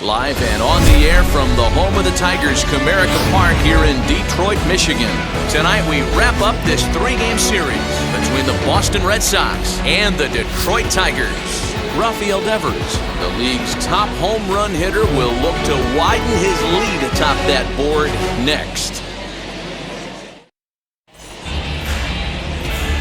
Live and on the air from the home of the Tigers, Comerica Park here in Detroit, Michigan. Tonight we wrap up this 3-game series between the Boston Red Sox and the Detroit Tigers. Rafael Devers, the league's top home run hitter, will look to widen his lead atop that board next.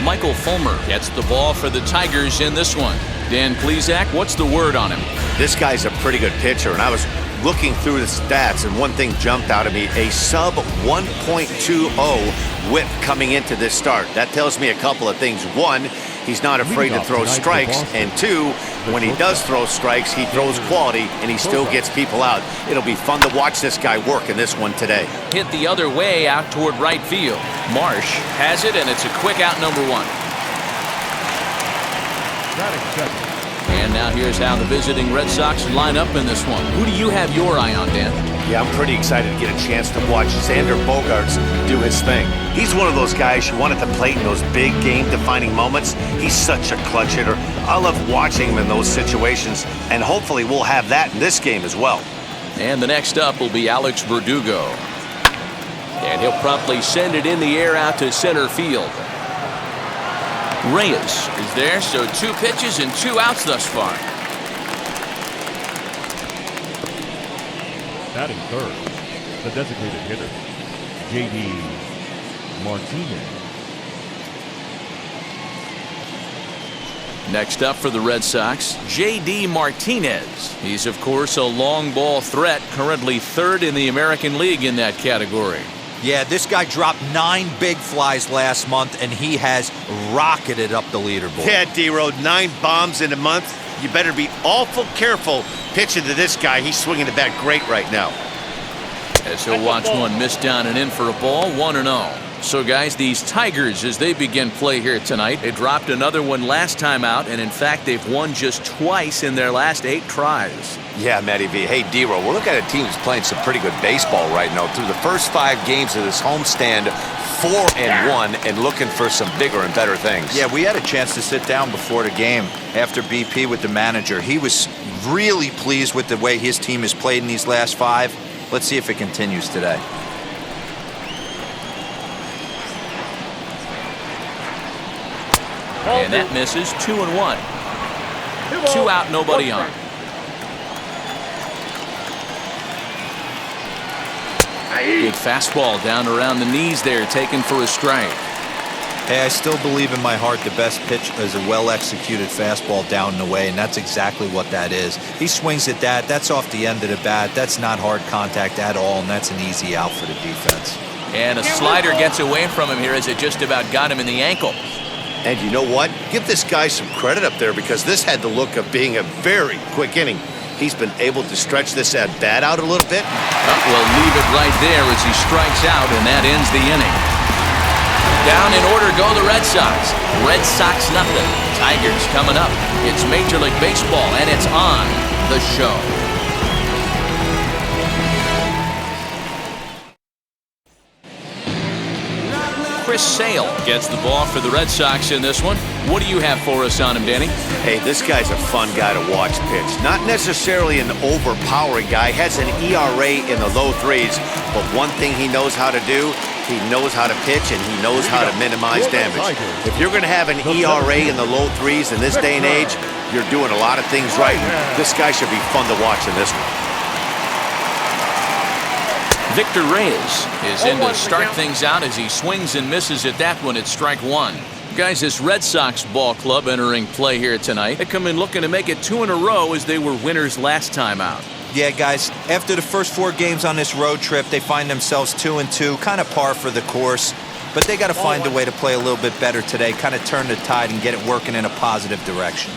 Michael Fulmer gets the ball for the Tigers in this one. Dan Plesac, what's the word on him? This guy's a pretty good pitcher, and I was looking through the stats, and one thing jumped out at me, a sub 1.20 whip coming into this start. That tells me a couple of things. One, he's not afraid to throw strikes, and two, when he does throw strikes, he throws quality, and he still gets people out. It'll be fun to watch this guy work in this one today. Hit the other way out toward right field. Marsh has it, and it's a quick out, number 1. And now here's how the visiting Red Sox line up in this one. Who do you have your eye on, Dan? Yeah, I'm pretty excited to get a chance to watch Xander Bogaerts do his thing. He's one of those guys you want at the plate in those big game-defining moments. He's such a clutch hitter. I love watching him in those situations, and hopefully we'll have that in this game as well. And the next up will be Alex Verdugo. And he'll promptly send it in the air out to center field. Reyes is there, so 2 pitches and 2 outs thus far. Batting third, the designated hitter, J.D. Martinez. Next up for the Red Sox, J.D. Martinez. He's, of course, a long ball threat, currently 3rd in the American League in that category. Yeah, this guy dropped 9 big flies last month, and he has rocketed up the leaderboard. Yeah, D-Road, 9 bombs in a month. You better be awful careful pitching to this guy. He's swinging the bat great right now. As he'll watch one miss down and in for a ball, 1-0. So, guys, these Tigers, as they begin play here tonight, they dropped another one last time out, and in fact, they've won just twice in their last 8 tries. Yeah, Matty V. Hey, D-Row, we're looking at a team that's playing some pretty good baseball right now. Through the first 5 games of this homestand, 4-1, and looking for some bigger and better things. Yeah, we had a chance to sit down before the game after BP with the manager. He was really pleased with the way his team has played in these last 5. Let's see if it continues today. And that misses. 2-1. 2 out, nobody on. Good fastball down around the knees there, taken for a strike. Hey, I still believe in my heart the best pitch is a well-executed fastball down and away, and that's exactly what that is. He swings at that. That's off the end of the bat. That's not hard contact at all, and that's an easy out for the defense. And a slider gets away from him here as it just about got him in the ankle. And you know what? Give this guy some credit up there, because this had the look of being a very quick inning. He's been able to stretch this at bat out a little bit. We'll leave it right there as he strikes out, and that ends the inning. Down in order go the Red Sox. Red Sox nothing. Tigers coming up. It's Major League Baseball, and it's on the show. Chris Sale gets the ball for the Red Sox in this one. What do you have for us on him, Danny? Hey, this guy's a fun guy to watch pitch. Not necessarily an overpowering guy. Has an ERA in the low 3s, but one thing he knows how to do, he knows how to pitch, and he knows how to minimize damage. If you're going to have an ERA in the low 3s in this day and age, you're doing a lot of things right. This guy should be fun to watch in this one. Victor Reyes is in to start things out as he swings and misses at that one at strike 1. Guys, this Red Sox ball club entering play here tonight. They come in looking to make it 2 in a row as they were winners last time out. Yeah, guys, after the first 4 games on this road trip, they find themselves 2-2, kind of par for the course. But they got to find a way to play a little bit better today, kind of turn the tide and get it working in a positive direction.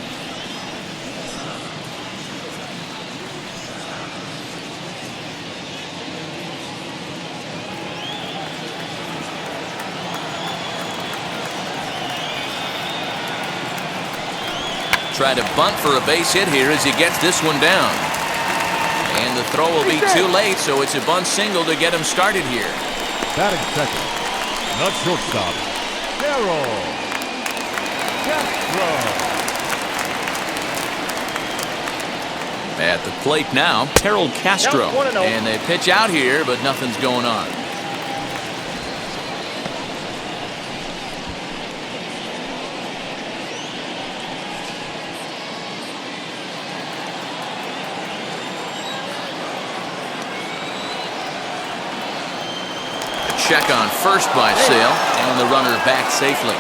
Try to bunt for a base hit here as he gets this one down. And the throw will be too late, so it's a bunt single to get him started here. Batting second, the shortstop, DeRosa At the plate now, Harold Castro. And they pitch out here, but nothing's going on. Check on first by Sale, and the runner back safely.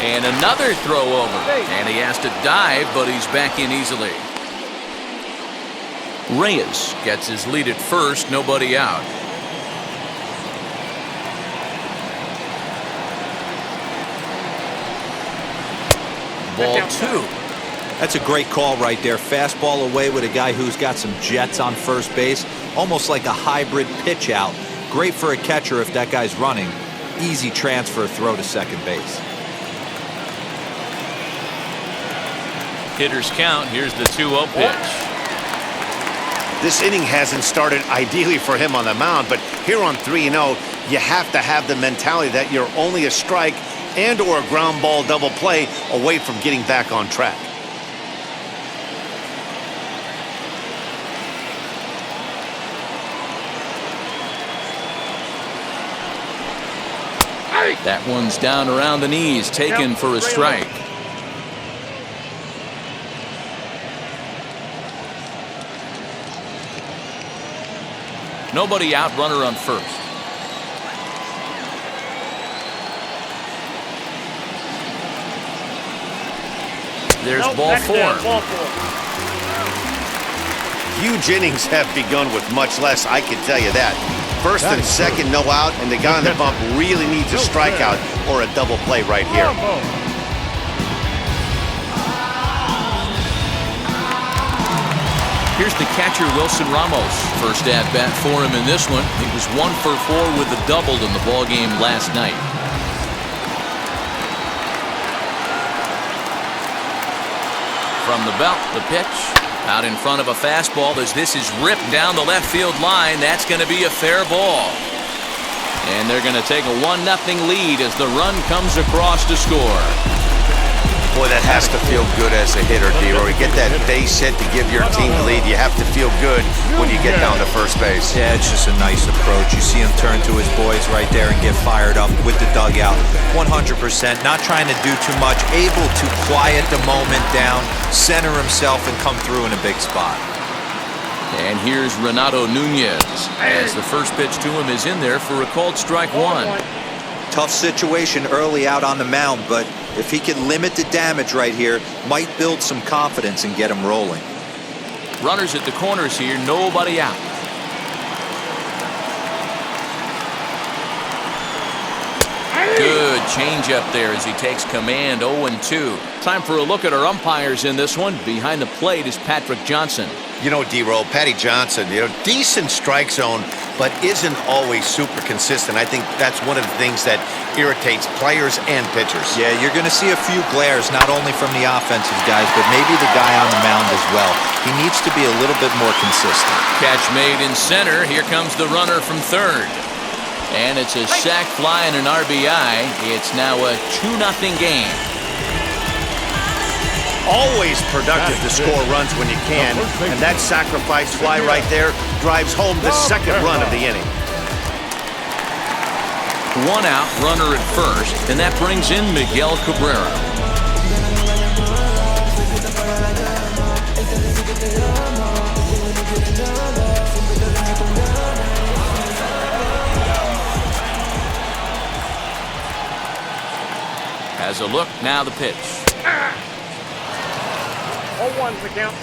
And another throw over, and he has to dive, but he's back in easily. Reyes gets his lead at first, nobody out. Ball 2. That's a great call right there. Fastball away with a guy who's got some jets on first base. Almost like a hybrid pitch out. Great for a catcher if that guy's running. Easy transfer throw to second base. Hitters count. Here's the 2-0 pitch. This inning hasn't started ideally for him on the mound, but here on 3-0, you have to have the mentality that you're only a strike and or a ground ball double play away from getting back on track. That one's down around the knees, taken for a strike. Nobody out, runner on first. There's ball 4. Huge innings have begun with much less, I can tell you that. First and second, no out, and the guy on the bump really needs a strikeout or a double play right here. Here's the catcher, Wilson Ramos. First at bat for him in this one. He was 1 for 4 with a double in the ball game last night. From the belt, the pitch. Out in front of a fastball as this is ripped down the left field line. That's going to be a fair ball. And they're going to take a 1-0 lead as the run comes across to score. Boy, that has to feel good as a hitter, D-Roy. You get that base hit to give your team the lead. You have to feel good when you get down to first base. Yeah, it's just a nice approach. You see him turn to his boys right there and get fired up with the dugout. 100%, not trying to do too much, able to quiet the moment down, center himself, and come through in a big spot. And here's Renato Nunez as the first pitch to him is in there for a called strike 1. Tough situation early out on the mound, but if he can limit the damage right here, might build some confidence and get him rolling. Runners at the corners here, nobody out. Good changeup there as he takes command. 0-2. Time for a look at our umpires in this one. Behind the plate is Patrick Johnson. You know, D-Roll, Patty Johnson, decent strike zone, but isn't always super consistent. I think that's one of the things that irritates players and pitchers. Yeah, you're going to see a few glares, not only from the offensive guys, but maybe the guy on the mound as well. He needs to be a little bit more consistent. Catch made in center. Here comes the runner from third. And it's a sac fly and an RBI. It's now a 2-0 game. Always productive to score runs when you can, and that sacrifice fly right there drives home the second run of the inning. 1 out, runner at first, and that brings in Miguel Cabrera. Has a look, now the pitch. 0-1's the count.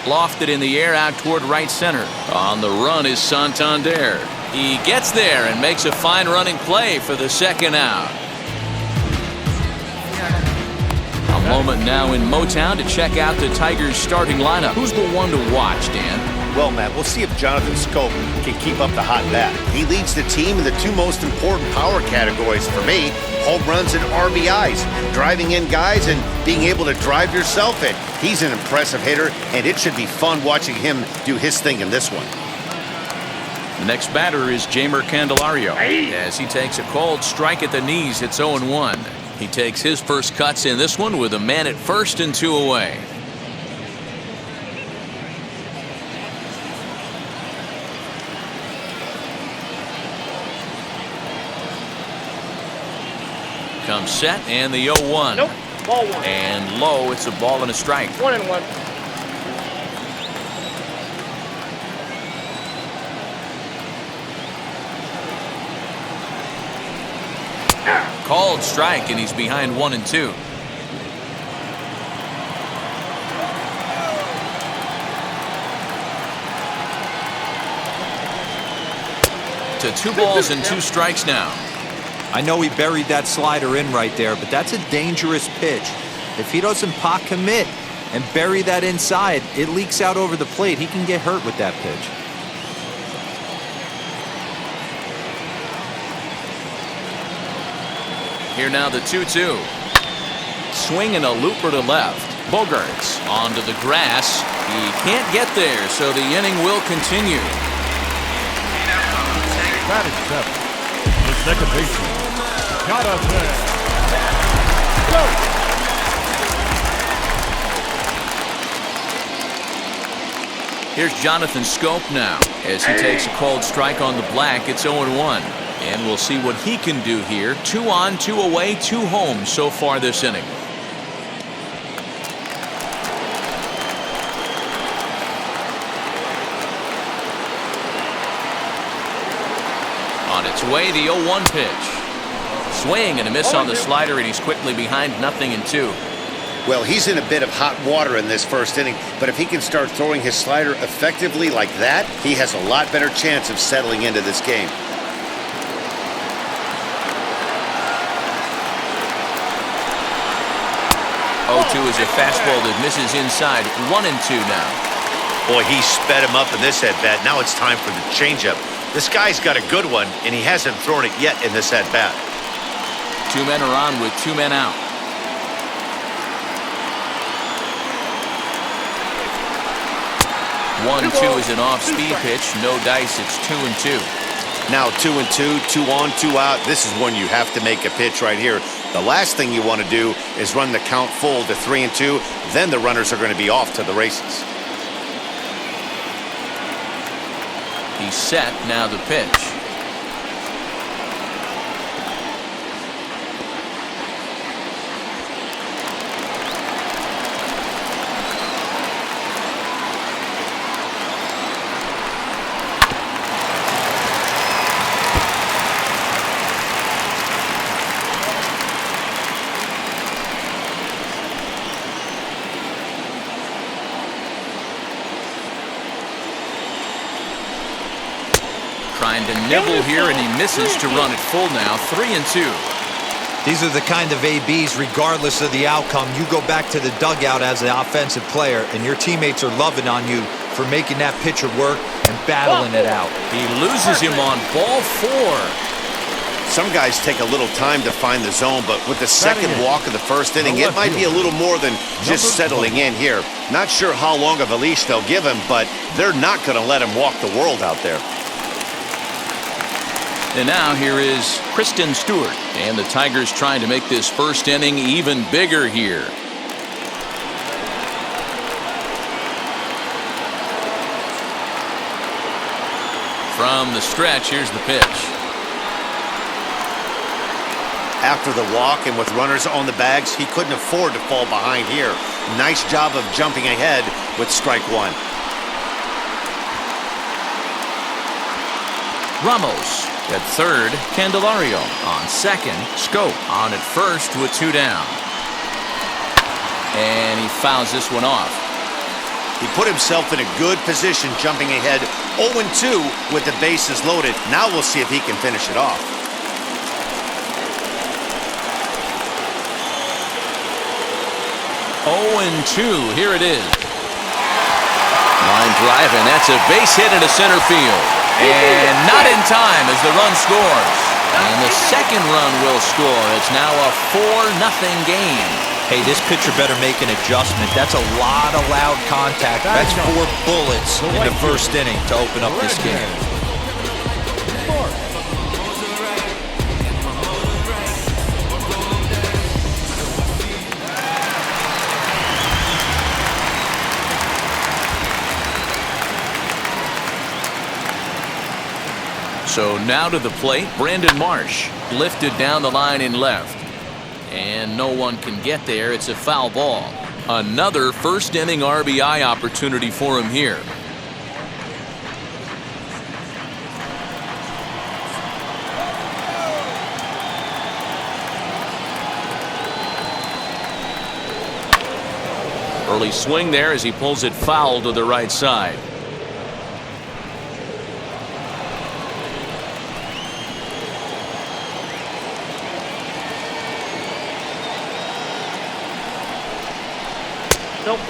Lofted in the air out toward right center. On the run is Santander. He gets there and makes a fine running play for the second out. A moment now in Motown to check out the Tigers starting lineup. Who's the one to watch, Dan? Well, Matt, we'll see if Jonathan Scope can keep up the hot bat. He leads the team in the two most important power categories for me, home runs and RBIs, driving in guys and being able to drive yourself in. He's an impressive hitter, and it should be fun watching him do his thing in this one. The next batter is Jeimer Candelario. As he takes a cold strike at the knees, it's 0-1. He takes his first cuts in this one with a man at first and 2 away. Comes set and the 0-1. Nope. Ball 1. And low, it's a ball and a strike. 1-1. Called strike, and he's behind 1-2. To 2 balls and 2 strikes now. I know he buried that slider in right there, but that's a dangerous pitch. If he doesn't pot commit and bury that inside, it leaks out over the plate. He can get hurt with that pitch. Here now the 2-2. Swing and a looper to left. Bogarts onto the grass. He can't get there, so the inning will continue. Batting 7. The second baseman. Gotta go. Here's Jonathan Scope now. As he takes a cold strike on the black, it's 0-1. And we'll see what he can do here. 2 on, 2 away, 2 home so far this inning. On its way, the 0-1 pitch. Swing and a miss on the slider, and he's quickly behind 0-2. Well, he's in a bit of hot water in this first inning, but if he can start throwing his slider effectively like that, he has a lot better chance of settling into this game. Is a fastball that misses inside. 1-2 now. Boy, he sped him up in this at-bat. Now it's time for the changeup. This guy's got a good one, and he hasn't thrown it yet in this at-bat. 2 men are on with 2 men out. One, 2 is an off-speed pitch. No dice. It's 2-2. Now 2-2, 2 on, 2 out. This is when you have to make a pitch right here. The last thing you want to do is run the count full to 3-2. Then the runners are going to be off to the races. He's set. Now the pitch. Trying to nibble here, and he misses to run it full now. 3-2. These are the kind of ABs, regardless of the outcome. You go back to the dugout as an offensive player, and your teammates are loving on you for making that pitcher work and battling it out. He loses him on ball 4. Some guys take a little time to find the zone, but with the second walk of the first inning, it might be a little more than just settling in here. Not sure how long of a leash they'll give him, but they're not going to let him walk the world out there. And now here is Kristen Stewart, and the Tigers trying to make this first inning even bigger here. From the stretch, here's the pitch. After the walk and with runners on the bags, he couldn't afford to fall behind here. Nice job of jumping ahead with strike 1. Ramos at third, Candelario on second, Scope on at first with 2 down. And he fouls this one off. He put himself in a good position jumping ahead 0-2 with the bases loaded. Now we'll see if he can finish it off. Oh, 0-2. Here it is. Line drive, and that's a base hit into center field. And not in time as the run scores. And the second run will score. It's now a 4-0 game. Hey, this pitcher better make an adjustment. That's a lot of loud contact. That's 4 bullets in the first inning to open up this game. So now to the plate, Brandon Marsh. Lifted down the line in left. And no one can get there. It's a foul ball. Another first inning RBI opportunity for him here. Early swing there as he pulls it foul to the right side.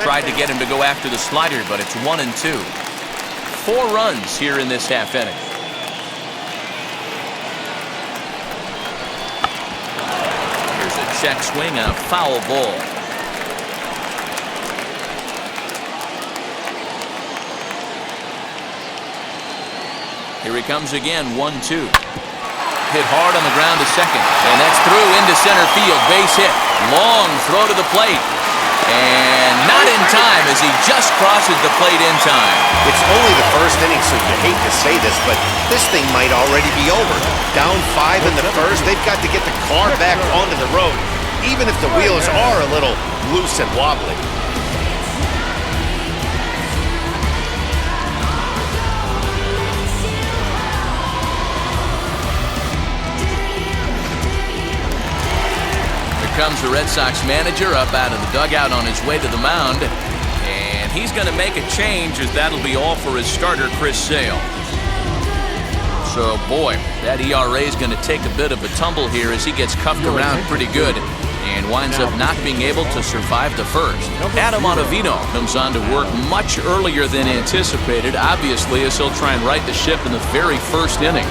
Tried to get him to go after the slider, but it's 1-2. 4 runs here in this half inning. Here's a check swing and a foul ball. Here he comes again, 1-2. Hit hard on the ground to second, and that's through into center field. Base hit. Long throw to the plate. And not in time as he just crosses the plate in time. It's only the first inning, so you hate to say this, but this thing might already be over. Down 5 in the first, they've got to get the car back onto the road, even if the wheels are a little loose and wobbly. Comes the Red Sox manager up out of the dugout on his way to the mound, and he's going to make a change as that'll be all for his starter, Chris Sale. So boy, that ERA is going to take a bit of a tumble here as he gets cuffed around pretty good and winds up not being able to survive the first. Adam Ottavino comes on to work much earlier than anticipated, obviously, as he'll try and right the ship in the very first inning.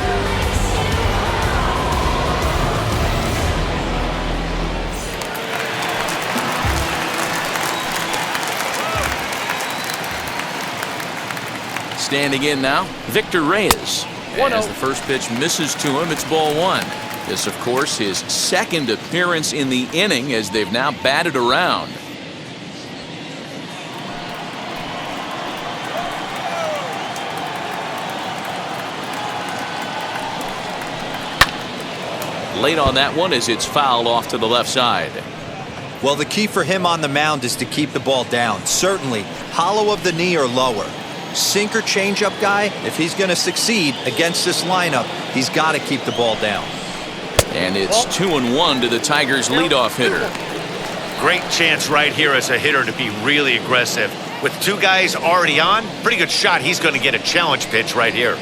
Standing in now, Victor Reyes. As the first pitch misses to him, it's ball 1. This, of course, his second appearance in the inning as they've now batted around. Late on that one as it's fouled off to the left side. Well, the key for him on the mound is to keep the ball down. Certainly, hollow of the knee or lower. Sinker changeup guy, if he's going to succeed against this lineup, he's got to keep the ball down. And it's 2-1 to the Tigers' leadoff hitter. Great chance right here as a hitter to be really aggressive. With 2 guys already on, pretty good shot. He's going to get a challenge pitch right here.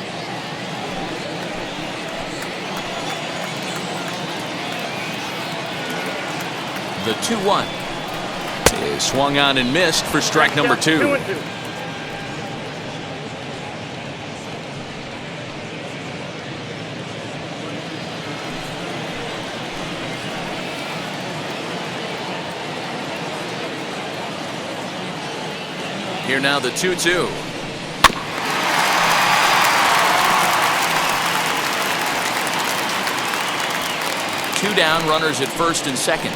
The 2-1 is swung on and missed for strike number 2. Here now the 2-2. 2 down, runners at first and second.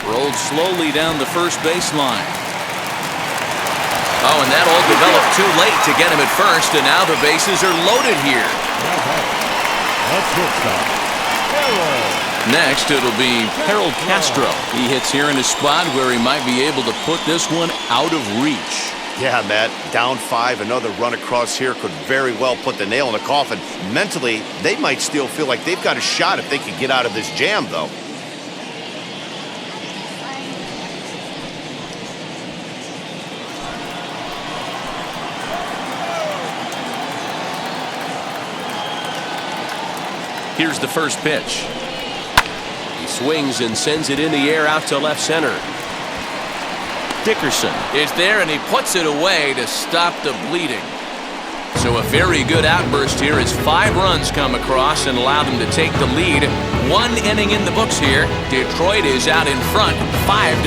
Rolled slowly down the first baseline. Oh, and that all developed too late to get him at first, and now the bases are loaded here. That's shortstop. Next, it'll be Harold Castro. He hits here in a spot where he might be able to put this one out of reach. Yeah, Matt, down 5, another run across here could very well put the nail in the coffin. Mentally, they might still feel like they've got a shot if they could get out of this jam, though. Here's the first pitch. He swings and sends it in the air out to left center. Dickerson is there, and he puts it away to stop the bleeding. So a very good outburst here as 5 runs come across and allow them to take the lead. 1 inning in the books here. Detroit is out in front, 5-0.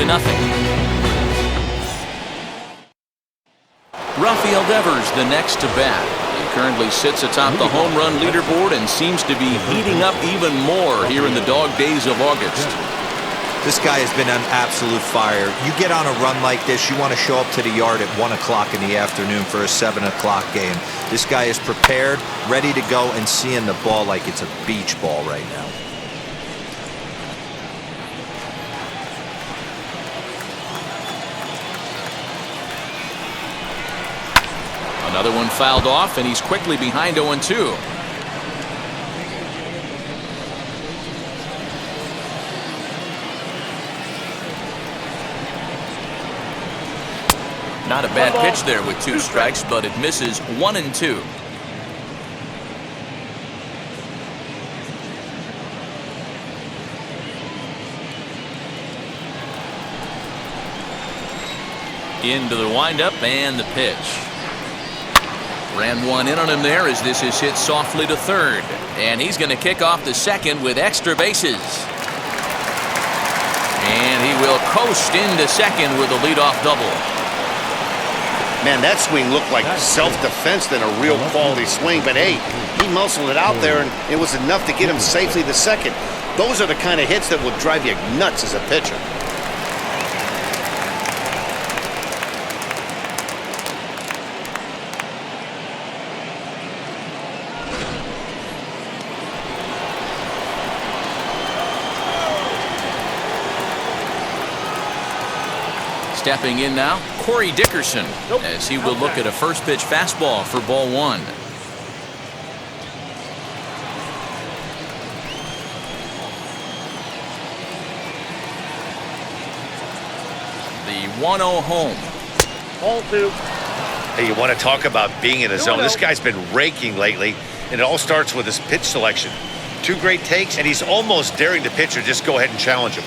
Rafael Devers the next to bat. He currently sits atop the home run leaderboard and seems to be heating up even more here in the dog days of August. This guy has been on absolute fire. You get on a run like this, you want to show up to the yard at 1 o'clock in the afternoon for a 7 o'clock game. This guy is prepared, ready to go, and seeing the ball like it's a beach ball right now. Another one fouled off, and he's quickly behind 0-2. Not a bad pitch there with 2 strikes, but it misses 1-2. Into the windup and the pitch. Ran one in on him there as this is hit softly to third. And he's going to kick off the second with extra bases. And he will coast into second with a leadoff double. Man, that swing looked like self-defense than a real quality swing. But hey, he muscled it out there, and it was enough to get him safely to second. Those are the kind of hits that will drive you nuts as a pitcher. Stepping in now, Corey Dickerson, as he will look at a first pitch fastball for ball 1. The 1-0 home. Ball 2. Hey, you want to talk about being in a zone? This guy's been raking lately, and it all starts with his pitch selection. 2 great takes, and he's almost daring the pitcher just go ahead and challenge him.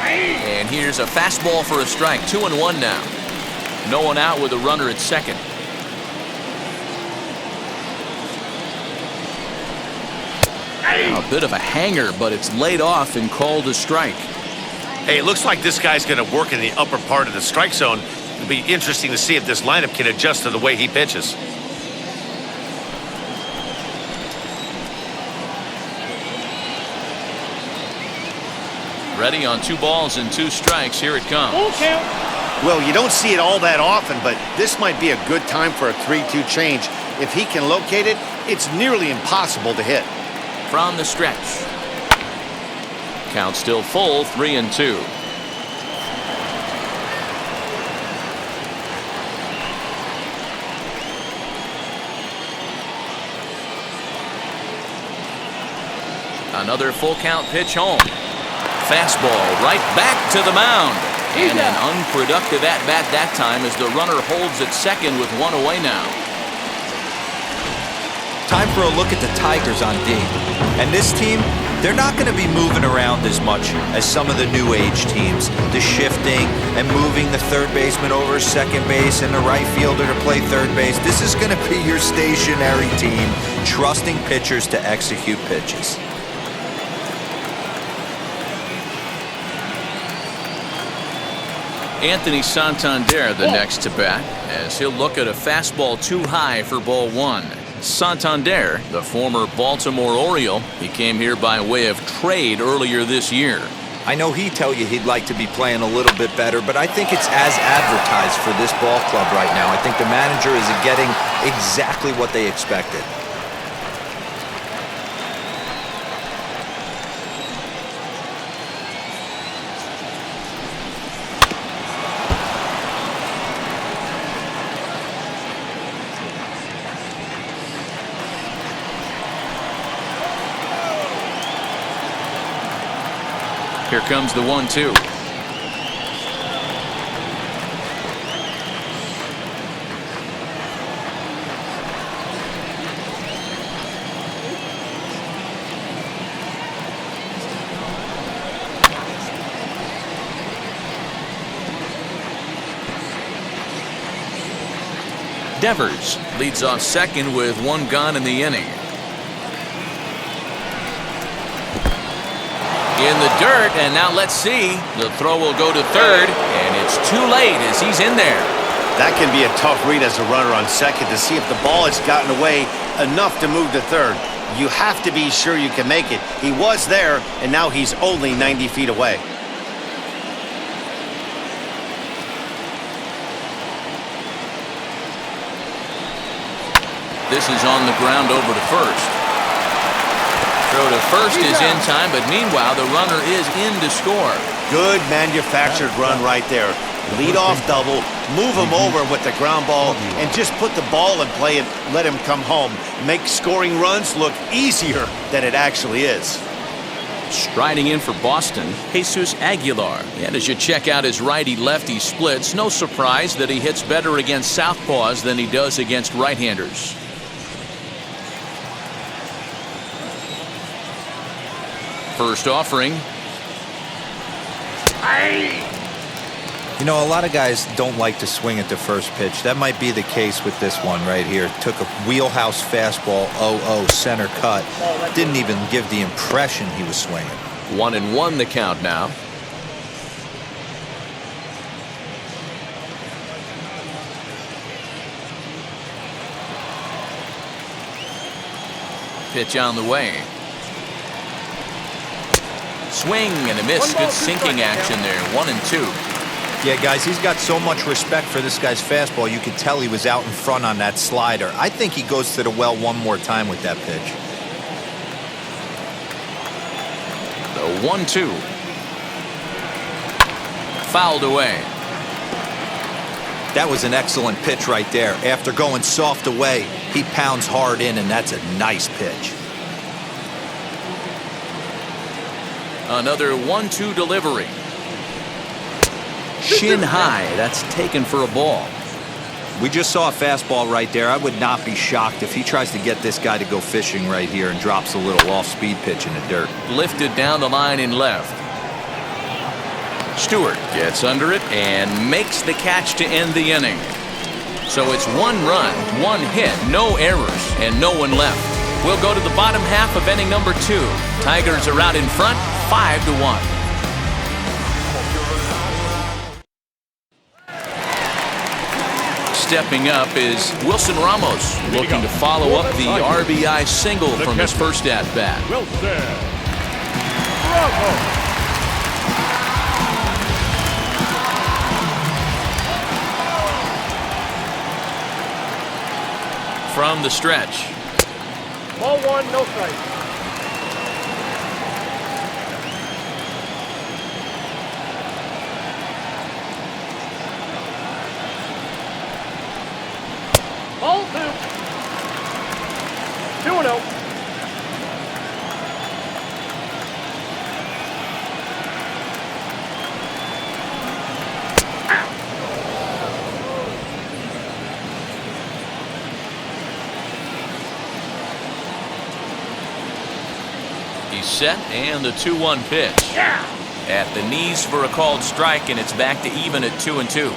And here's a fastball for a strike. 2-1 now. No one out with a runner at second. A bit of a hanger, but it's laid off and called a strike. Hey, it looks like this guy's going to work in the upper part of the strike zone. It'll be interesting to see if this lineup can adjust to the way he pitches. Ready on 2 balls and 2 strikes. Here it comes. Well, you don't see it all that often, but this might be a good time for a 3-2 change. If he can locate it, it's nearly impossible to hit. From the stretch. Count still full, 3-2. Another full count pitch home. Fastball right back to the mound. And an unproductive at-bat that time as the runner holds at second with 1 away now. Time for a look at the Tigers on D. And this team, they're not going to be moving around as much as some of the new age teams. The shifting and moving the third baseman over second base and the right fielder to play third base. This is going to be your stationary team, trusting pitchers to execute pitches. Anthony Santander the next to bat as he'll look at a fastball too high for ball 1. Santander, the former Baltimore Oriole, he came here by way of trade earlier this year. I know he'd tell you he'd like to be playing a little bit better, but I think it's as advertised for this ball club right now. I think the manager is getting exactly what they expected. Here comes the 1-2. Devers leads off second with 1 gone in the inning. In the dirt, and now let's see. The throw will go to third, and it's too late as he's in there. That can be a tough read as a runner on second to see if the ball has gotten away enough to move to third. You have to be sure you can make it. He was there, and now he's only 90 feet away. This is on the ground over to first. Throw to first is in time, but meanwhile the runner is in to score. Good manufactured run right there. Lead off double, move him over with the ground ball, and just put the ball in play and let him come home. Make scoring runs look easier than it actually is. Striding in for Boston, Jesus Aguilar. And as you check out his righty-lefty splits, no surprise that he hits better against southpaws than he does against right-handers. First offering. You know, a lot of guys don't like to swing at the first pitch. That might be the case with this one right here. Took a wheelhouse fastball, 0-0 center cut. Didn't even give the impression he was swinging. 1-1 the count now. Pitch on the way. Swing and a miss. Good sinking action there. 1-2. Yeah, guys, he's got so much respect for this guy's fastball. You could tell he was out in front on that slider. I think he goes to the well one more time with that pitch. The 1-2. Fouled away. That was an excellent pitch right there. After going soft away, he pounds hard in, and that's a nice pitch. Another 1-2 delivery. Shin high. That's taken for a ball. We just saw a fastball right there. I would not be shocked if he tries to get this guy to go fishing right here and drops a little off-speed pitch in the dirt. Lifted down the line in left. Stewart gets under it and makes the catch to end the inning. So it's 1 run, 1 hit, no errors, and no one left. We'll go to the bottom half of inning number 2. Tigers are out in front, 5-1. Stepping up is Wilson Ramos, looking to follow up the RBI single from his first at-bat. Wilson Ramos. From the stretch. Ball 1, no strike. Ball 2. 2-0. He's set, and the 2-1 pitch. At the knees for a called strike, and it's back to even at 2-2.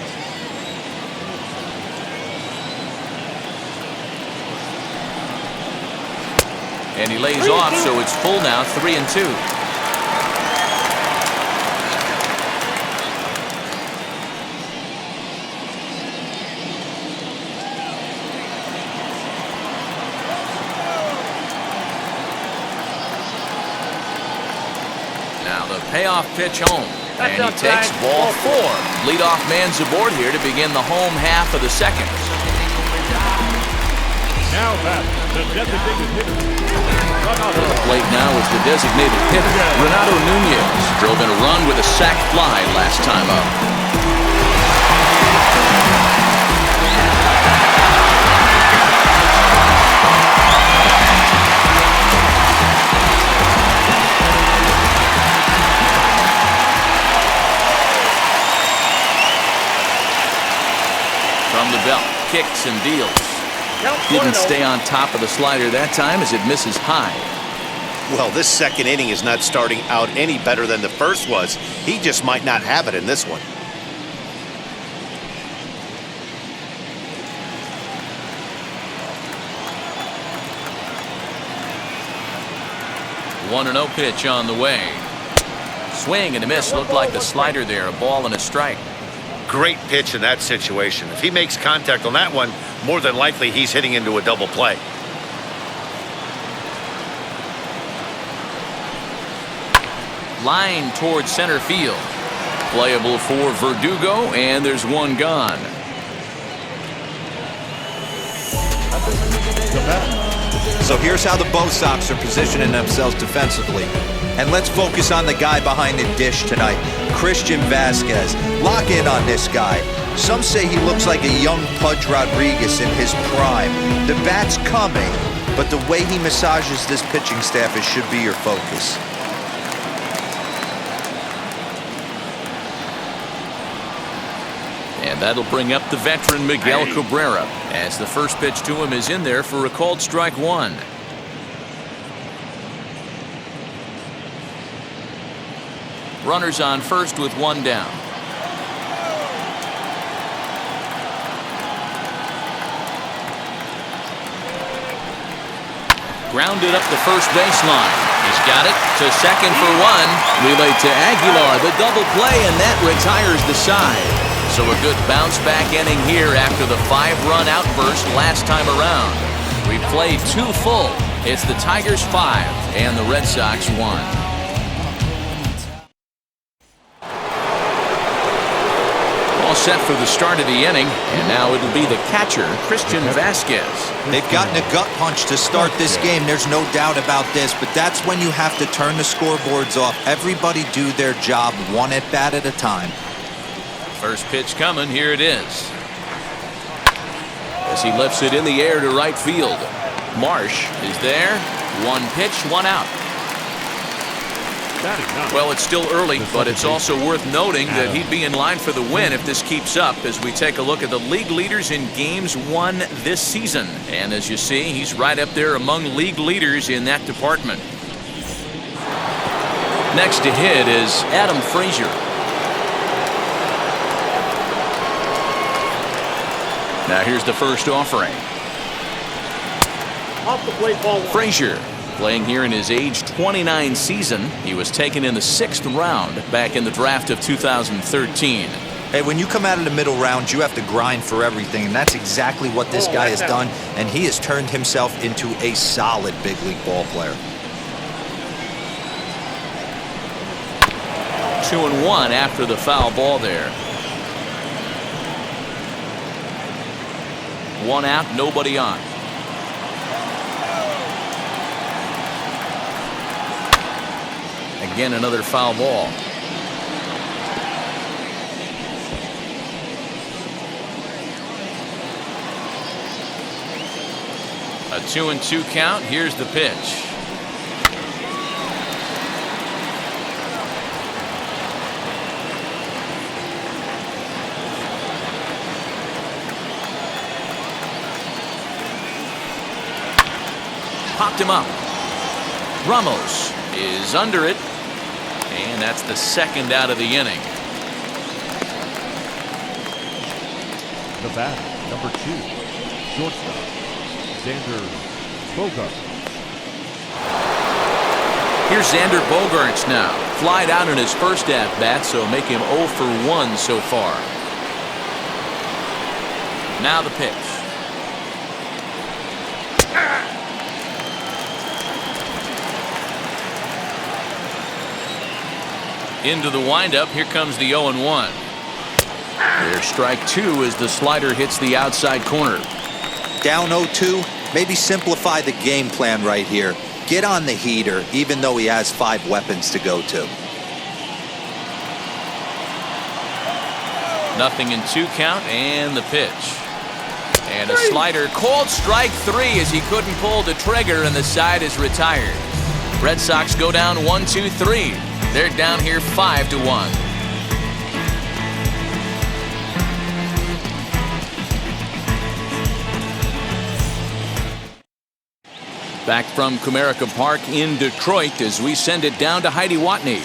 And he lays off, so it's full now, 3-2. Now the payoff pitch home. And he takes ball 4. Leadoff man's aboard here to begin the home half of the second. Now back, the designated hitter. To the plate now is the designated hitter, Fernando Tatís. Drove in a run with a sac fly last time up. From the belt, kicks and deals. Didn't stay on top of the slider that time as it misses high. Well, this second inning is not starting out any better than the first was. He just might not have it in this one. 1-0 pitch on the way. Swing and a miss. Looked like the slider there. A ball and a strike. Great pitch in that situation. If he makes contact on that one, more than likely he's hitting into a double play. Line towards center field. Playable for Verdugo, and there's one gone. So here's how the Bo Sox are positioning themselves defensively. And let's focus on the guy behind the dish tonight, Christian Vasquez. Lock in on this guy. Some say he looks like a young Pudge Rodriguez in his prime. The bat's coming, but the way he massages this pitching staff, it should be your focus. And that'll bring up the veteran Miguel Cabrera, as the first pitch to him is in there for a called strike one. Runners on first with one down. Grounded up the first baseline. He's got it to second for one. Relay to Aguilar, the double play, and that retires the side. So a good bounce-back inning here after the 5-run outburst last time around. We played 2 full. It's the Tigers 5 and the Red Sox 1. All set for the start of the inning, and now it'll be the catcher, Christian Vasquez. They've gotten a gut punch to start this game. There's no doubt about this, but that's when you have to turn the scoreboards off. Everybody do their job one at bat at a time. First pitch coming, here it is. As he lifts it in the air to right field. Marsh is there. One pitch, one out. Well, it's still early, but it's also worth noting that he'd be in line for the win if this keeps up as we take a look at the league leaders in games won this season. And as you see, he's right up there among league leaders in that department. Next to hit is Adam Frazier. Now here's the first offering. Off the plate, ball. Frazier playing here in his age 29 season. He was taken in the 6th round back in the draft of 2013. Hey, when you come out of the middle round, you have to grind for everything, and that's exactly what this guy has done, and he has turned himself into a solid big league ball player. 2-1 after the foul ball there. One out, nobody on. Again, another foul ball. A 2-2 count. Here's the pitch. Popped him up. Ramos is under it, and that's the second out of the inning. The bat, number 2, shortstop, Xander Bogaerts. Here's Xander Bogaerts now. Flied out in his first at-bat, so make him 0 for 1 so far. Now the pitch. Into the windup. Here comes the 0-1. There's strike 2 as the slider hits the outside corner. Down 0-2, maybe simplify the game plan right here. Get on the heater, even though he has 5 weapons to go to. Nothing in 2 count, and the pitch. And a slider. Called strike 3 as he couldn't pull the trigger, and the side is retired. Red Sox go down 1-2-3. They're down here 5-1. Back from Comerica Park in Detroit as we send it down to Heidi Watney.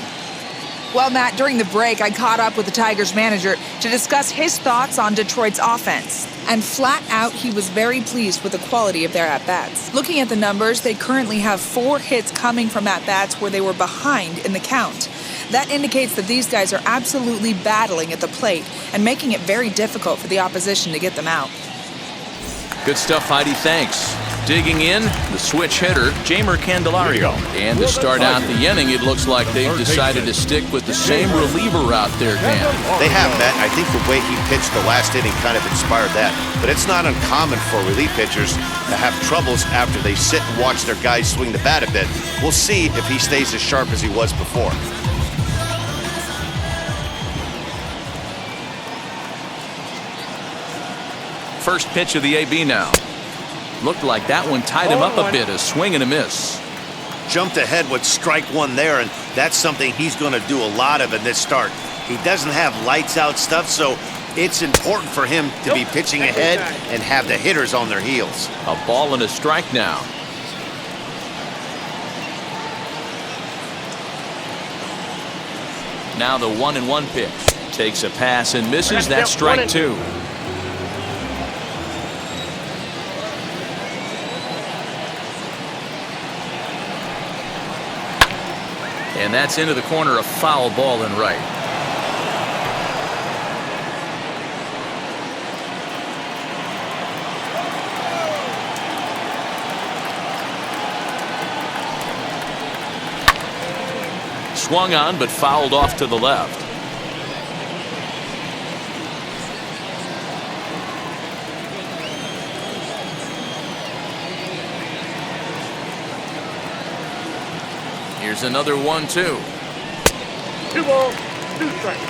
Well, Matt, during the break, I caught up with the Tigers manager to discuss his thoughts on Detroit's offense. And flat out, he was very pleased with the quality of their at-bats. Looking at the numbers, they currently have 4 hits coming from at-bats where they were behind in the count. That indicates that these guys are absolutely battling at the plate and making it very difficult for the opposition to get them out. Good stuff, Heidi. Thanks. Digging in, the switch hitter, Jamer Candelario. And to start out the inning, it looks like they've decided to stick with the same reliever out there, Dan. They have, Matt. I think the way he pitched the last inning kind of inspired that. But it's not uncommon for relief pitchers to have troubles after they sit and watch their guys swing the bat a bit. We'll see if he stays as sharp as he was before. First pitch of the AB now. Looked like that one tied him up a bit, a swing and a miss. Jumped ahead with strike one there, and that's something he's going to do a lot of in this start. He doesn't have lights out stuff, so it's important for him to be pitching ahead and have the hitters on their heels. A ball and a strike now. Now the 1-1 pitch. Takes a pass and misses. That's strike 2. And that's into the corner, a foul ball and right. Swung on, but fouled off to the left. Here's another 1-2. 2 balls, 2 strikes.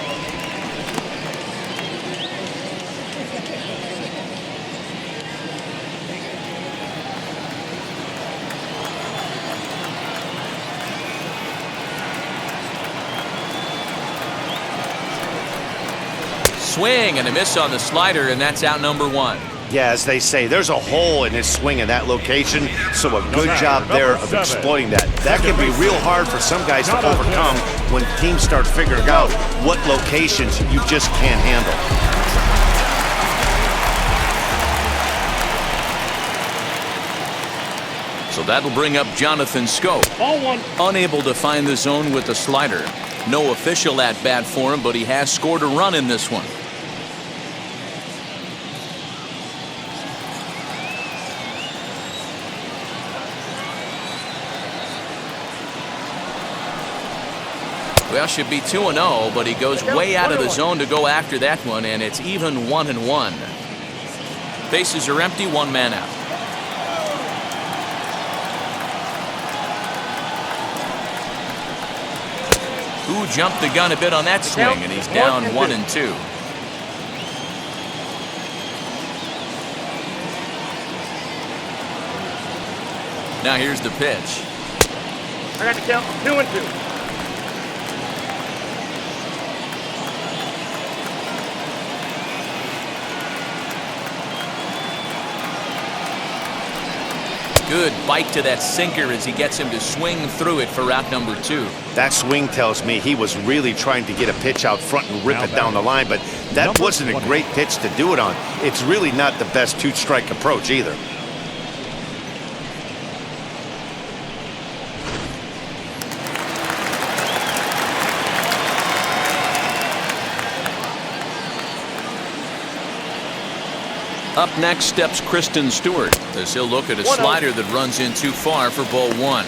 Swing and a miss on the slider, and that's out number 1. Yeah, as they say, there's a hole in his swing in that location, so a good job there of exploiting that. That can be real hard for some guys to overcome when teams start figuring out what locations you just can't handle. So that'll bring up Jonathan Scope. Ball 1. Unable to find the zone with the slider. No official at bat for him, but he has scored a run in this one. Well, should be 2-0, but he goes way out of the zone to go after that one, and it's even 1-1. Bases are empty, 1 man out. Ooh, jumped the gun a bit on that swing, and he's down 1-2. Now here's the pitch. I got the count 2-2. Good bite to that sinker as he gets him to swing through it for out number 2. That swing tells me he was really trying to get a pitch out front and rip it down the line, but that wasn't a great pitch to do it on. It's really not the best 2-strike approach either. Up next steps Kristen Stewart as he'll look at a slider that runs in too far for ball 1.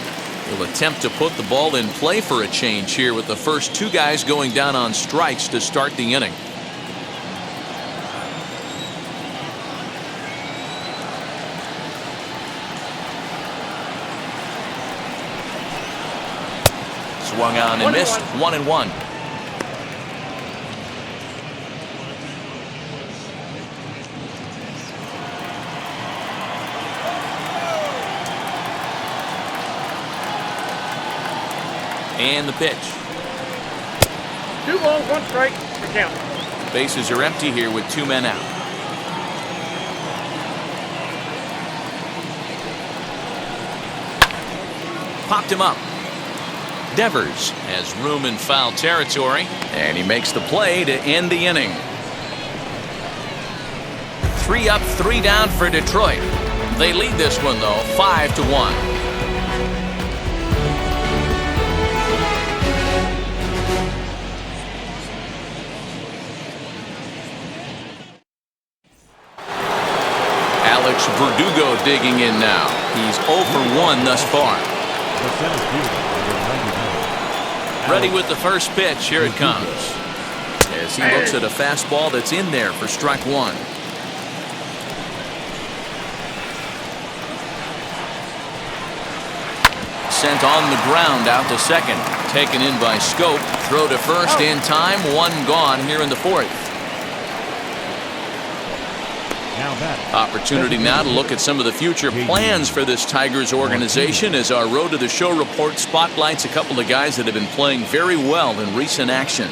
He'll attempt to put the ball in play for a change here with the first 2 guys going down on strikes to start the inning. Swung on and missed. 1-1. And the pitch. 2 balls, 1 strike. The count. Bases are empty here with 2 men out. Popped him up. Devers has room in foul territory, and he makes the play to end the inning. 3 up, 3 down for Detroit. They lead this one, though, 5-1. Alex Verdugo digging in now. He's 0 for 1 thus far. Ready with the first pitch. Here it comes. As he looks at a fastball that's in there for strike 1. Sent on the ground out to second. Taken in by Scope. Throw to first in time. 1 gone here in the 4th. Opportunity now to look at some of the future plans for this Tigers organization as our Road to the Show report spotlights a couple of guys that have been playing very well in recent action.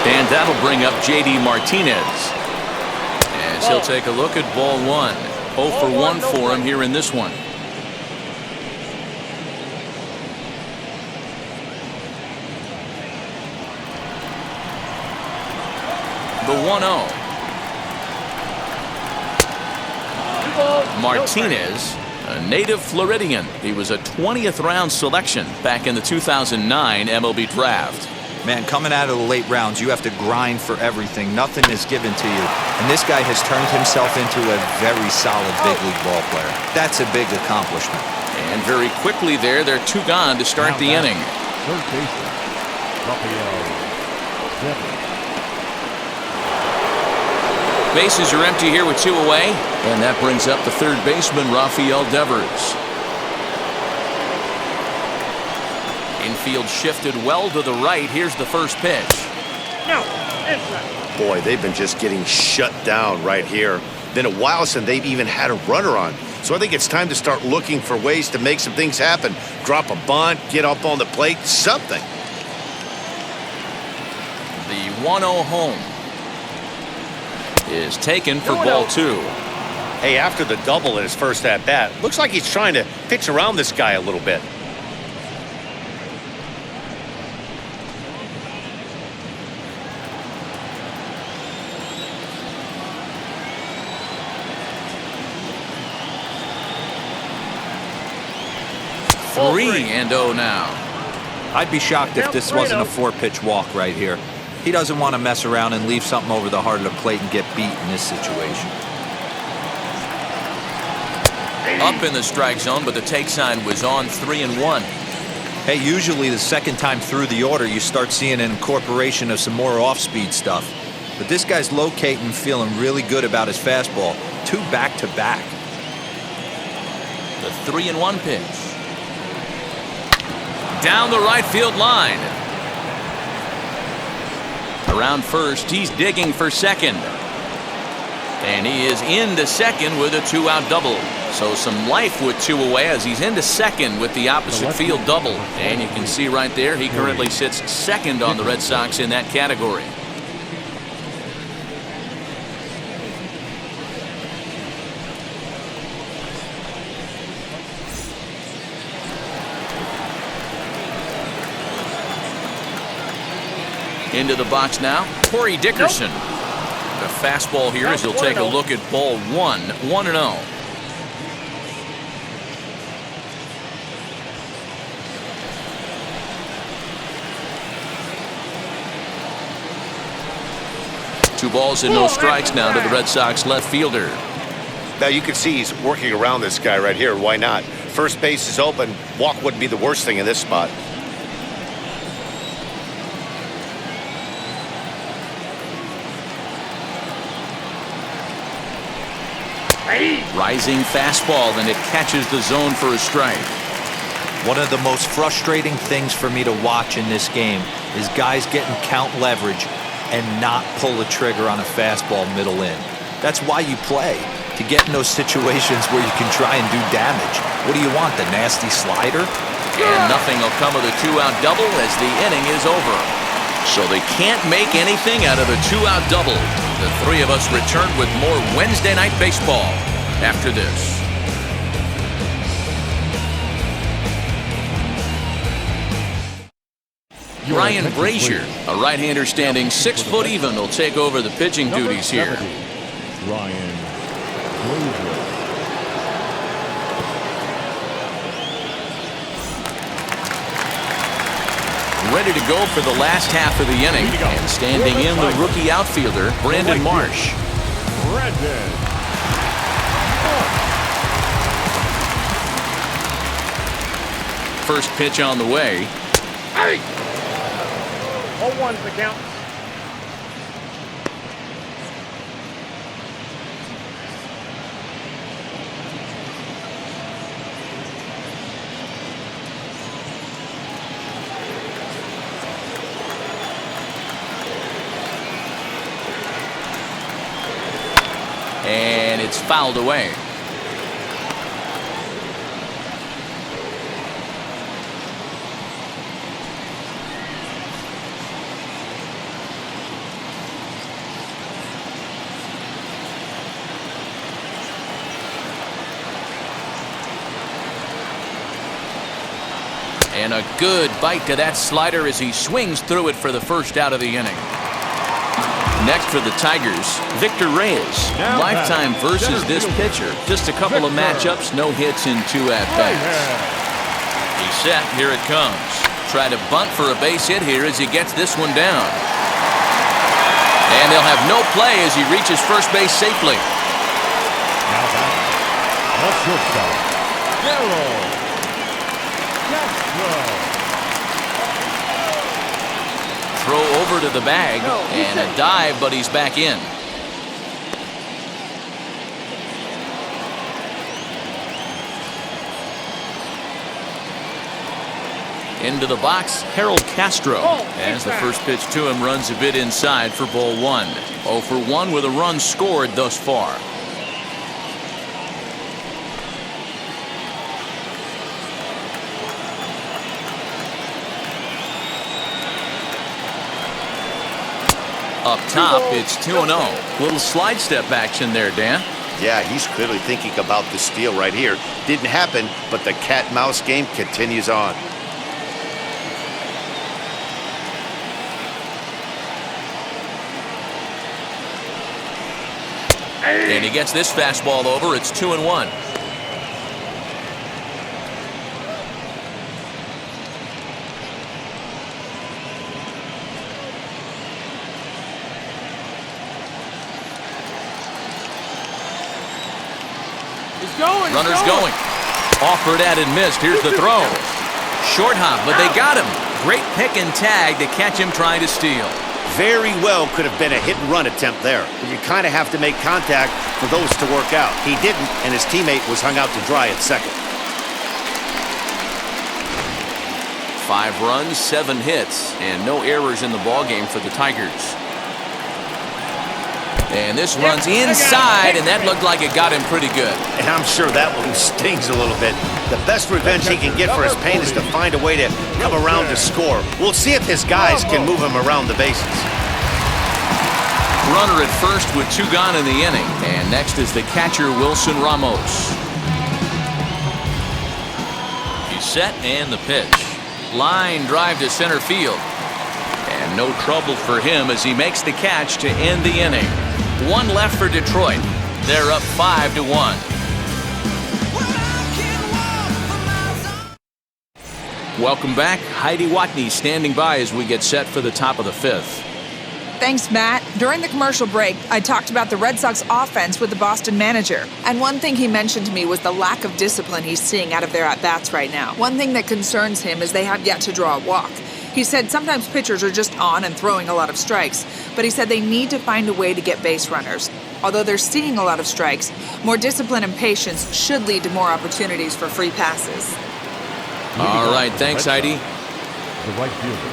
And that'll bring up J.D. Martinez as he'll take a look at ball 1. 0 for 1 for him here in this one. The 1-0. Martinez, a native Floridian. He was a 20th round selection back in the 2009 MLB draft. Man, coming out of the late rounds, you have to grind for everything. Nothing is given to you. And this guy has turned himself into a very solid big league ball player. That's a big accomplishment. And very quickly there, they're 2 gone to start the inning. Third baseman, Rafael. Bases are empty here with 2 away, and that brings up the third baseman, Rafael Devers. Infield shifted well to the right. Here's the first pitch. Boy, they've been just getting shut down right here. Been a while since they've even had a runner on. So I think it's time to start looking for ways to make some things happen. Drop a bunt, get up on the plate, something. The 1-0 home is taken for ball 2. Hey, after the double in his first at-bat, looks like he's trying to pitch around this guy a little bit. Three and 0 now. I'd be shocked if this wasn't a 4-pitch walk right here. He doesn't want to mess around and leave something over the heart of the plate and get beat in this situation. Up in the strike zone, but the take sign was on 3-1. Hey, usually the second time through the order, you start seeing an incorporation of some more off-speed stuff. But this guy's locating, feeling really good about his fastball. 2 back-to-back. The 3-1 pitch. Down the right field line. Around first, he's digging for second. And he is into second with a 2-out double. So some life with 2 away as he's into second with the opposite field double. And you can see right there, he currently sits second on the Red Sox in that category. Into the box now, Corey Dickerson. The fastball here as he'll take a look at ball 1, 1-0. Two balls and no strikes now to the Red Sox left fielder. Now you can see he's working around this guy right here. Why not? First base is open. Walk wouldn't be the worst thing in this spot. Rising fastball, and it catches the zone for a strike. One of the most frustrating things for me to watch in this game is guys getting count leverage and not pull the trigger on a fastball middle in. That's why you play, to get in those situations where you can try and do damage. What do you want, the nasty slider? And nothing will come of the 2-out double as the inning is over. So they can't make anything out of the 2-out double. The three of us return with more Wednesday Night Baseball after this. Ryan Brazier, a right-hander standing 6 foot even, will take over the pitching duties here. Ryan Brazier. Ready to go for the last half of the inning. And standing in, the rookie outfielder, Brandon Marsh. First pitch on the way. 0-1's the count. And it's fouled away. And a good bite to that slider as he swings through it for the first out of the inning. Next for the Tigers, Victor Reyes. Lifetime versus this pitcher. Just a couple of matchups, no hits in 2 at-bats. He's set, here it comes. Try to bunt for a base hit here as he gets this one down. And they'll have no play as he reaches first base safely. Now back, the shortstop, Diego Padres. Throw over to the bag and a dive, but he's back in. Into the box, Harold Castro. As the first pitch to him runs a bit inside for ball 1. 0 for 1 with a run scored thus far. Up top, it's 2-0. Little slide step action there, Dan. Yeah, he's clearly thinking about the steal right here. Didn't happen, but the cat-mouse game continues on. And he gets this fastball over. It's 2-1. Runners going. Offered at and missed. Here's the throw. Short hop, but they got him. Great pick and tag to catch him trying to steal. Very well could have been a hit-and-run attempt there. But you kind of have to make contact for those to work out. He didn't, and his teammate was hung out to dry at second. 5 runs, 7 hits, and no errors in the ballgame for the Tigers. And this runs inside, and that looked like it got him pretty good. And I'm sure that one stings a little bit. The best revenge he can get for his pain is to find a way to come around to score. We'll see if his guys can move him around the bases. Runner at first with 2 gone in the inning. And next is the catcher, Wilson Ramos. He's set, and the pitch. Line drive to center field. And no trouble for him as he makes the catch to end the inning. 1 left for Detroit. They're up 5-1. Welcome back. Heidi Watney standing by as we get set for the top of the 5th. Thanks, Matt. During the commercial break, I talked about the Red Sox offense with the Boston manager. And one thing he mentioned to me was the lack of discipline he's seeing out of their at-bats right now. One thing that concerns him is they have yet to draw a walk. He said sometimes pitchers are just on and throwing a lot of strikes, but he said they need to find a way to get base runners. Although they're seeing a lot of strikes, more discipline and patience should lead to more opportunities for free passes. All right, thanks, Heidi. The right fielder.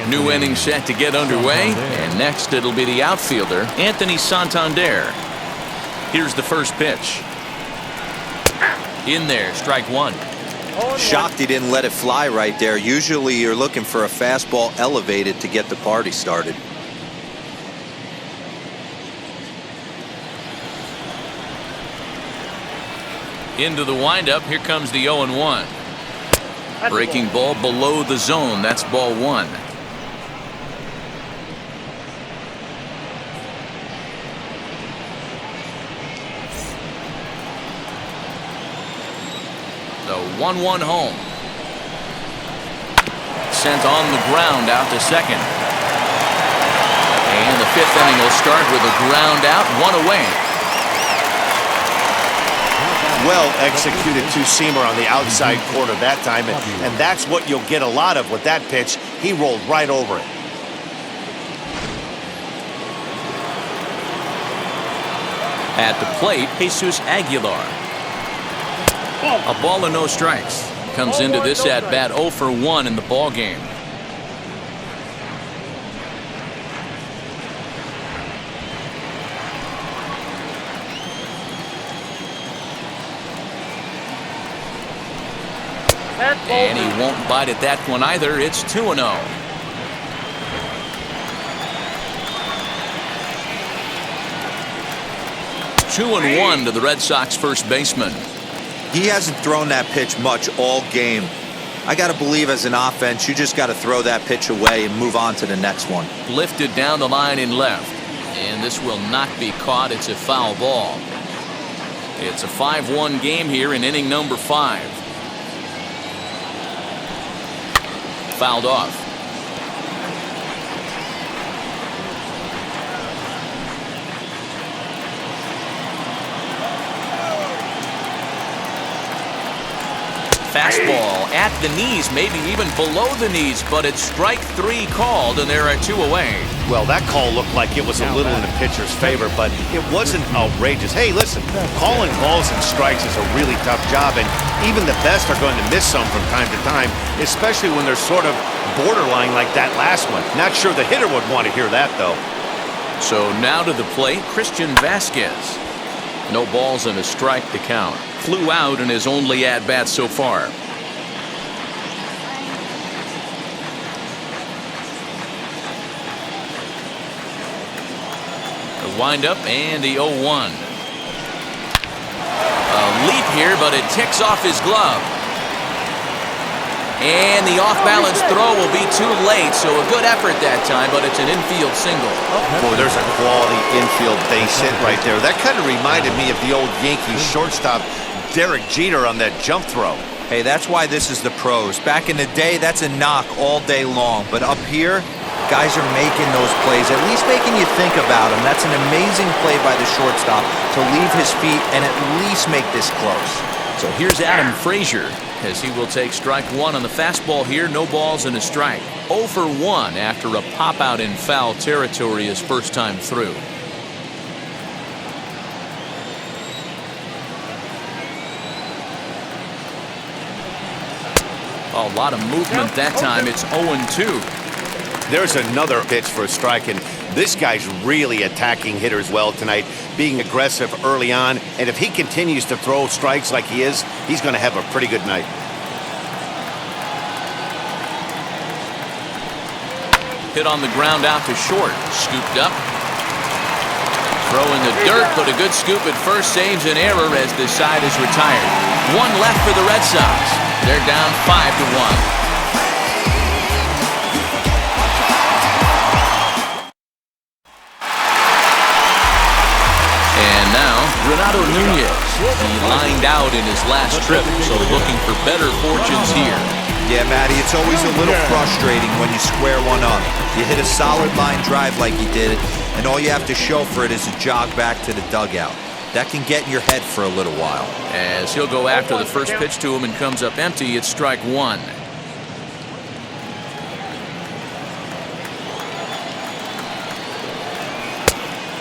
New inning set to get underway, and next it'll be the outfielder, Anthony Santander. Here's the first pitch. In there, strike 1. Shocked he didn't let it fly right there. Usually you're looking for a fastball elevated to get the party started. Into the windup, here comes the 0-1. Breaking ball below the zone, that's ball one. The 1-1 home. Sent on the ground out to second. And the fifth inning will start with a ground out, one away. Well executed two-seamer on the outside corner that time, and that's what you'll get a lot of with that pitch. He rolled right over it. At the plate, Jesus Aguilar. A ball and no strikes. Comes into this at-bat 0 for 1 in the ball game. And he won't bite at that one either. It's 2-0. 2-1 to the Red Sox first baseman. He hasn't thrown that pitch much all game. I got to believe as an offense, you just got to throw that pitch away and move on to the next one. Lifted down the line in left. And this will not be caught. It's a foul ball. It's a 5-1 game here in inning number 5. Fouled off. Fastball at the knees, maybe even below the knees, but it's strike 3 called, and there are 2 away. Well, that call looked like it was a little in the pitcher's favor, but it wasn't outrageous. Hey, listen, calling balls and strikes is a really tough job, and even the best are going to miss some from time to time, especially when they're sort of borderline like that last one. Not sure the hitter would want to hear that, though. So now to the plate, Christian Vasquez. No balls and a strike to count. Flew out in his only at-bat so far. The windup and the 0-1. A leap here, but it ticks off his glove. And the off-balance throw will be too late, so a good effort that time, but it's an infield single. Boy, there's a quality infield base hit right there. That kind of reminded me of the old Yankees shortstop Derek Jeter on that jump throw. Hey, that's why this is the pros. Back in the day, that's a knock all day long. But up here, guys are making those plays, at least making you think about them. That's an amazing play by the shortstop to leave his feet and at least make this close. So here's Adam Frazier, as he will take strike 1 on the fastball here. No balls and a strike. 0 for 1 after a pop out in foul territory his first time through. A lot of movement that time. It's 0-2. There's another pitch for a strike, and this guy's really attacking hitters well tonight, being aggressive early on, and if he continues to throw strikes like he is, he's going to have a pretty good night. Hit on the ground out to short. Scooped up. Throw in the dirt, but a good scoop at first saves an error as this side is retired. 1 left for the Red Sox. They're down 5-1. Renato Nunez. He lined out in his last trip, so looking for better fortunes here. Yeah, Matty, it's always a little frustrating when you square one up. You hit a solid line drive like you did, and all you have to show for it is a jog back to the dugout. That can get in your head for a little while. As he'll go after the first pitch to him and comes up empty, it's strike 1.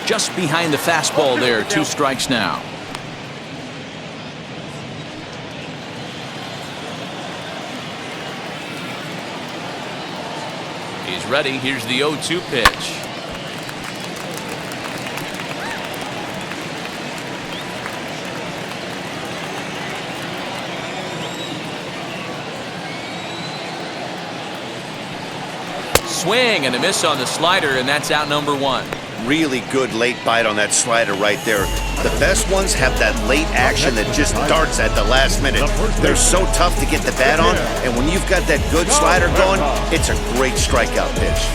Just behind the fastball there, 2 strikes now. He's ready. Here's the 0-2 pitch. swing and a miss on the slider, and that's out number one. Really good late bite on that slider right there. The best ones have that late action that just darts at the last minute. They're so tough to get the bat on, and when you've got that good slider going, it's a great strikeout pitch.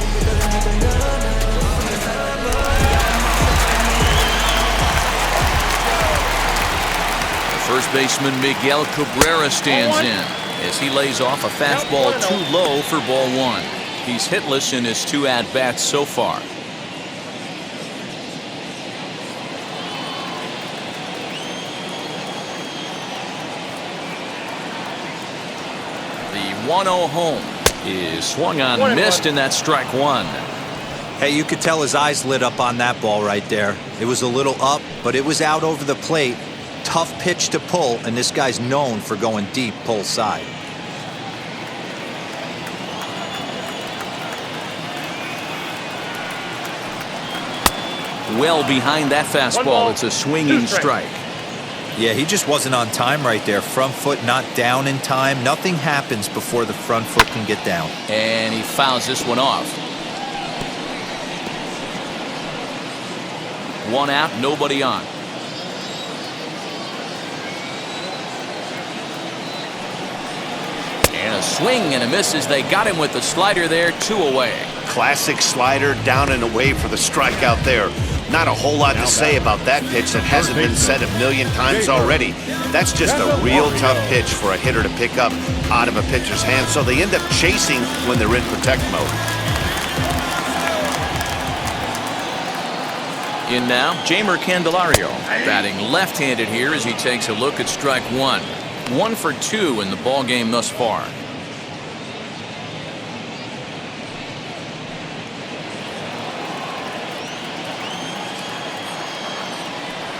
First baseman Miguel Cabrera stands in as he lays off a fastball too low for ball one. He's hitless in his 2 at-bats so far. The 1-0 home is swung on, missed, and that's strike one. Hey, you could tell his eyes lit up on that ball right there. It was a little up, but it was out over the plate. Tough pitch to pull, and this guy's known for going deep pull side. Well behind that fastball, it's a swinging strike. Yeah, he just wasn't on time right there. Front foot not down in time. Nothing happens before the front foot can get down. And he fouls this one off. 1 out, nobody on. And a swing and a miss as they got him with the slider there, 2 away. Classic slider down and away for the strikeout there. Not a whole lot to say about that pitch that hasn't been said a million times already. That's just a real tough pitch for a hitter to pick up out of a pitcher's hand, so they end up chasing when they're in protect mode. In now, Jeimer Candelario, batting left-handed here as he takes a look at strike one. 1 for 2 in the ball game thus far.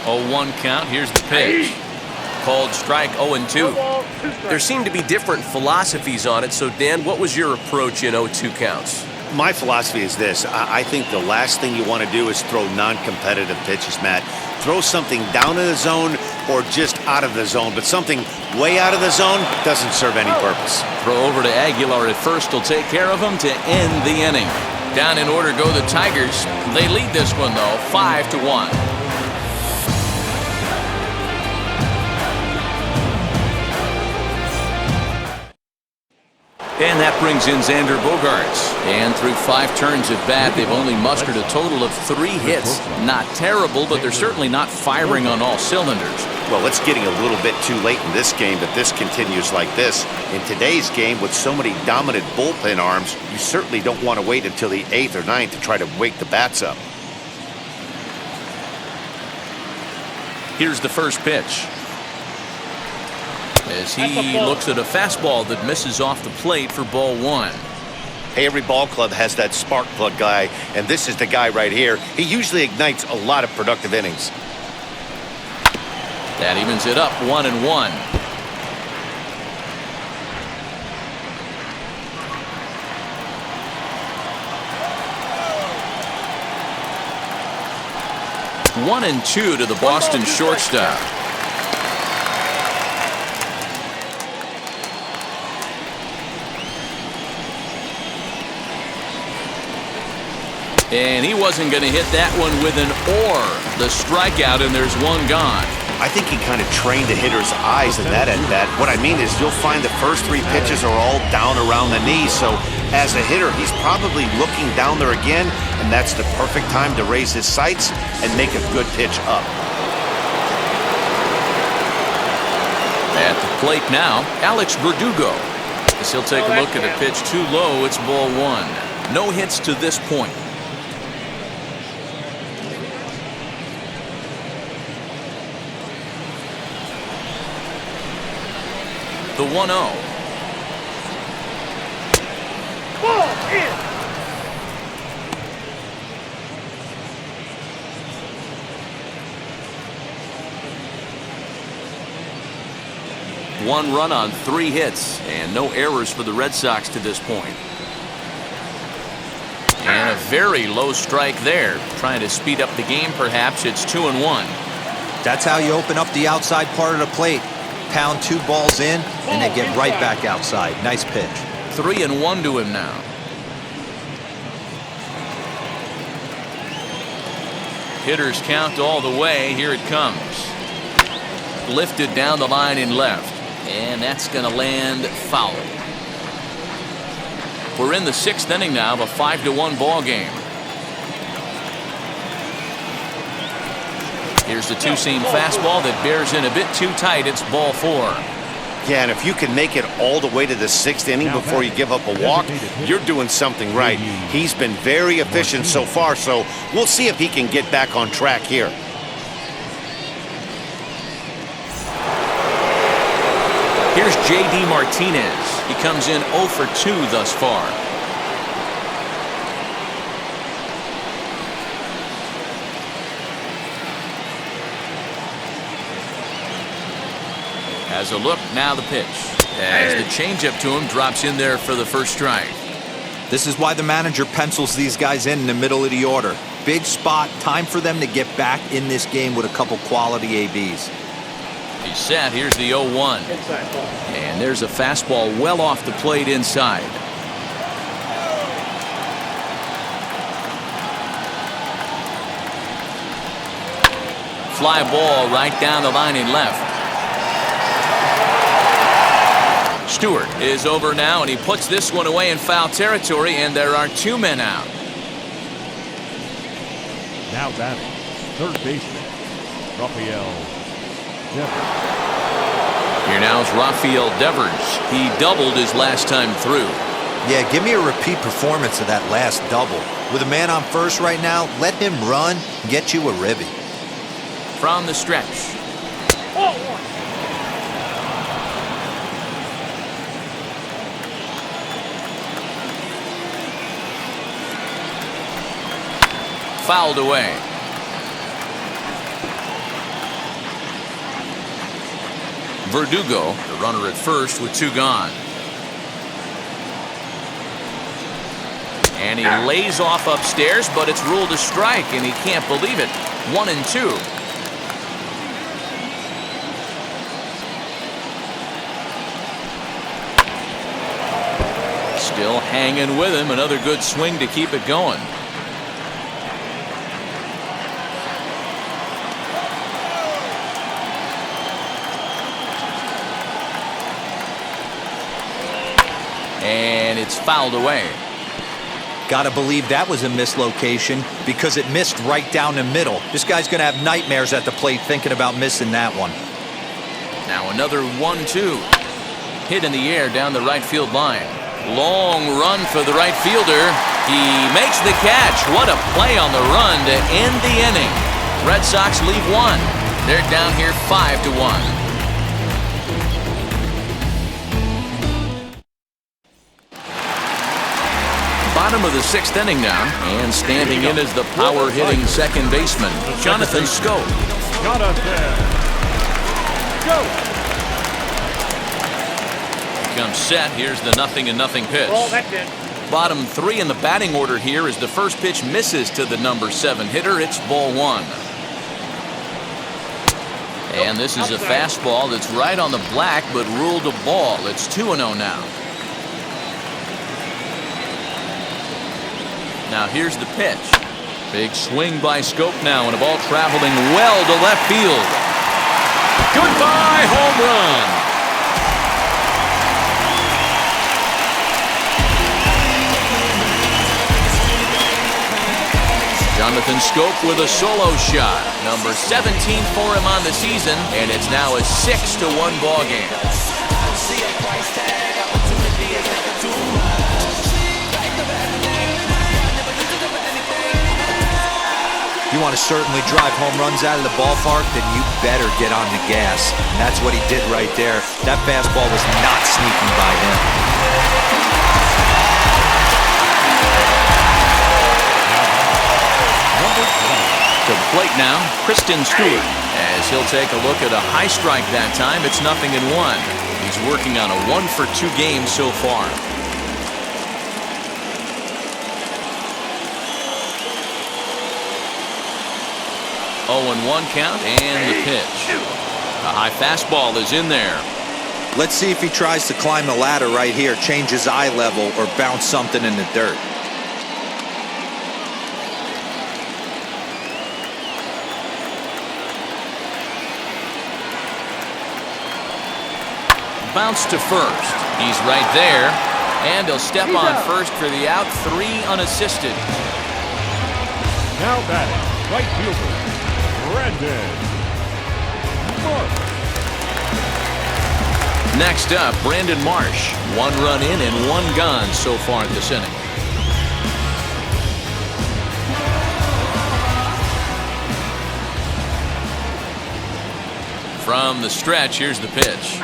Oh, 1 count. Here's the pitch. Called strike 0-2. There seem to be different philosophies on it. So, Dan, what was your approach in 0-2 counts? My philosophy is this. I think the last thing you want to do is throw non-competitive pitches, Matt. Throw something down in the zone or just out of the zone, but something way out of the zone doesn't serve any purpose. Throw over to Aguilar at first will take care of him to end the inning. Down in order go the Tigers. They lead this one, though, 5-1. And that brings in Xander Bogaerts. And through 5 turns at bat, they've only mustered a total of 3 hits. Not terrible, but they're certainly not firing on all cylinders. Well, it's getting a little bit too late in this game that this continues like this. In today's game, with so many dominant bullpen arms, you certainly don't want to wait until the 8th or 9th to try to wake the bats up. Here's the first pitch. As he looks at a fastball that misses off the plate for ball 1. Hey, every ball club has that spark plug guy, and this is the guy right here. He usually ignites a lot of productive innings. That evens it up, 1-1. One and 2 to the Boston shortstop. And he wasn't going to hit that one with an or. The strikeout, and there's one gone. I think he kind of trained the hitter's eyes in that at-bat. What I mean is you'll find the first 3 pitches are all down around the knee. So as a hitter, he's probably looking down there again, and that's the perfect time to raise his sights and make a good pitch up. At the plate now, Alex Verdugo. As he'll take a look at a pitch too low, it's ball 1. No hits to this point. The 1-0. Ball in. One run on 3 hits and no errors for the Red Sox to this point. And a very low strike there. Trying to speed up the game, perhaps. It's 2-1. That's how you open up the outside part of the plate. Pound 2 balls in, and they get right back outside. Nice pitch. 3-1 to him now. Hitters count all the way. Here it comes. Lifted down the line in left. And that's going to land foul. We're in the 6th inning now of a 5-1 ball game. Here's the two-seam fastball that bears in a bit too tight. It's ball 4. Yeah, and if you can make it all the way to the 6th inning before you give up a walk, you're doing something right. He's been very efficient so far, so we'll see if he can get back on track here. Here's J.D. Martinez. He comes in 0 for 2 thus far. Has a look, now the pitch. As the changeup to him drops in there for the first strike. This is why the manager pencils these guys in the middle of the order. Big spot, time for them to get back in this game with a couple quality ABs. He's set. Here's the 0-1. And there's a fastball well off the plate inside. Fly ball right down the line in left. Stewart is over now, and he puts this one away in foul territory, and there are 2 men out. Now batting, third baseman, Rafael Devers. Here now is Rafael Devers. He doubled his last time through. Yeah, give me a repeat performance of that last double. With a man on first right now, let him run and get you a ribby. From the stretch. Fouled away. Verdugo, the runner at first with 2 gone. And he lays off upstairs, but it's ruled a strike, and he can't believe it. 1-2. Still hanging with him. Another good swing to keep it going. And it's fouled away. Gotta believe that was a mislocation because it missed right down the middle. This guy's gonna have nightmares at the plate thinking about missing that one. Now another 1-2. Hit in the air down the right field line. Long run for the right fielder. He makes the catch. What a play on the run to end the inning. Red Sox leave 1. They're down here 5-1. Bottom of the 6th inning now, and standing in is the power-hitting second baseman, Jonathan Schoop. Go! Comes set. Here's the 0-0 pitch. Bottom 3 in the batting order here as the first pitch misses to the number 7 hitter. It's ball 1. And this is a fastball that's right on the black, but ruled a ball. It's 2-0 now. Now here's the pitch. Big swing by Schoop now, and a ball traveling well to left field. Goodbye, home run. Jonathan Schoop with a solo shot. Number 17 for him on the season, and it's now a 6-1 ball game. You want to certainly drive home runs out of the ballpark, then you better get on the gas. And that's what he did right there. That fastball was not sneaking by him. To the plate now, Kristen Stewart. As he'll take a look at a high strike that time, it's 0-1. He's working on a 1-for-2 game so far. 0-1 count, and the pitch. A high fastball is in there. Let's see if he tries to climb the ladder right here, change his eye level, or bounce something in the dirt. bounce to first. He's right there, and he'll step on first for the out, 3 unassisted. Now batting, right fielder, Brandon Marsh. Next up, Brandon Marsh. 1 run in and 1 gone so far in this inning. From the stretch, here's the pitch.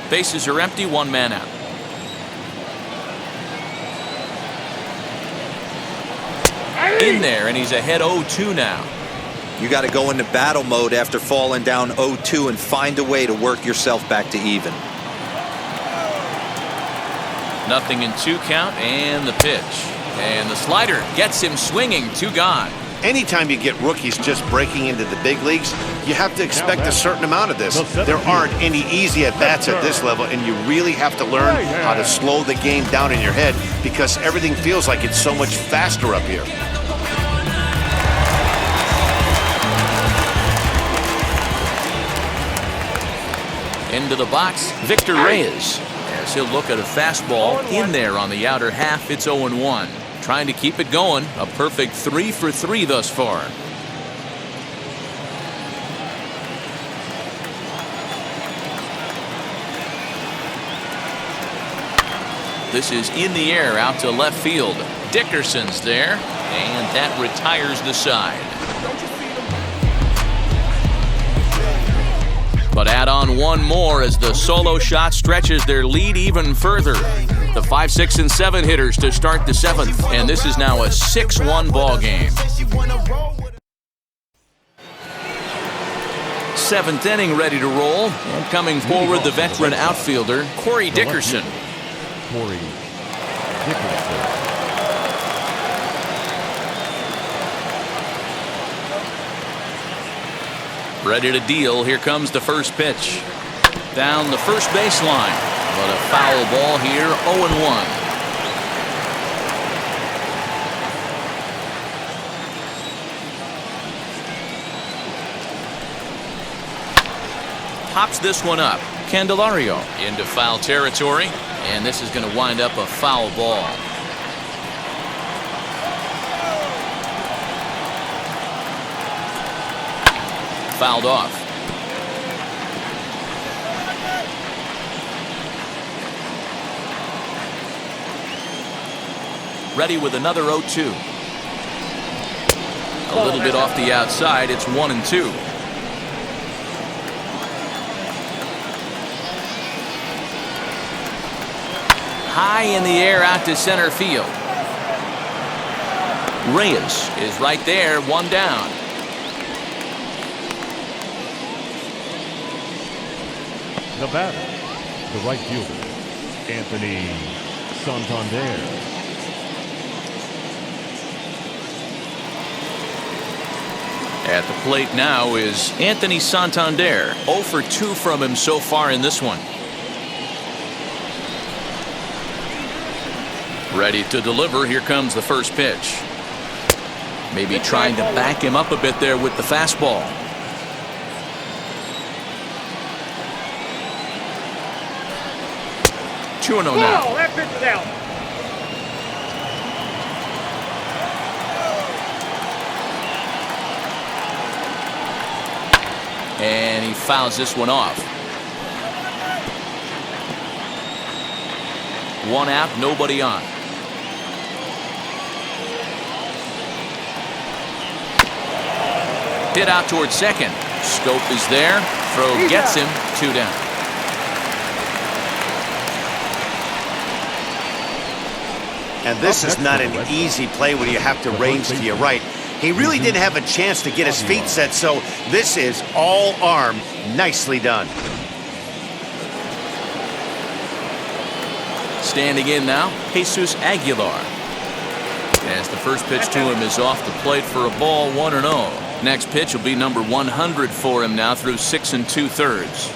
Bases are empty, 1 man out. In there, and he's ahead 0-2 now. You got to go into battle mode after falling down 0-2 and find a way to work yourself back to even. Nothing in 2 count, and the pitch. And the slider gets him swinging, 2 gone. Anytime you get rookies just breaking into the big leagues, you have to expect a certain amount of this. There aren't any easy at-bats at this level, and you really have to learn how to slow the game down in your head because everything feels like it's so much faster up here. Into the box, Victor Reyes. As he'll look at a fastball in there on the outer half, it's 0-1. Trying to keep it going, a perfect 3 for 3 thus far. This is in the air out to left field. Dickerson's there, and that retires the side. But add on 1 more as the solo shot stretches their lead even further. The 5, 6, and 7 hitters to start the 7th, and this is now a 6-1 ball game. 7th inning ready to roll, and coming forward the veteran outfielder Corey Dickerson. Corey Dickerson. Ready to deal. Here comes the first pitch. Down the first baseline. But a foul ball here, 0-1. Pops this one up. Candelario into foul territory. And this is going to wind up a foul ball. Fouled off. Ready with another 0-2. A little bit off the outside. It's 1-2. High in the air out to center field. Reyes is right there, 1 down. The batter, the right fielder, Anthony Santander. At the plate now is Anthony Santander. 0 for 2 from him so far in this one. Ready to deliver. Here comes the first pitch. Maybe trying to back him up a bit there with the fastball. Two and 0 now. That pitch is out. And he fouls this one off. 1 out, nobody on. Hit out towards second. Scope is there. Throw gets him. 2 down. And this is not an easy play when you have to range to your right. He really didn't have a chance to get his feet set, so this is all arm. Nicely done. Standing in now, Jesus Aguilar. As the first pitch to him is off the plate for a ball, 1-0. Next pitch will be number 100 for him now through 6 2/3.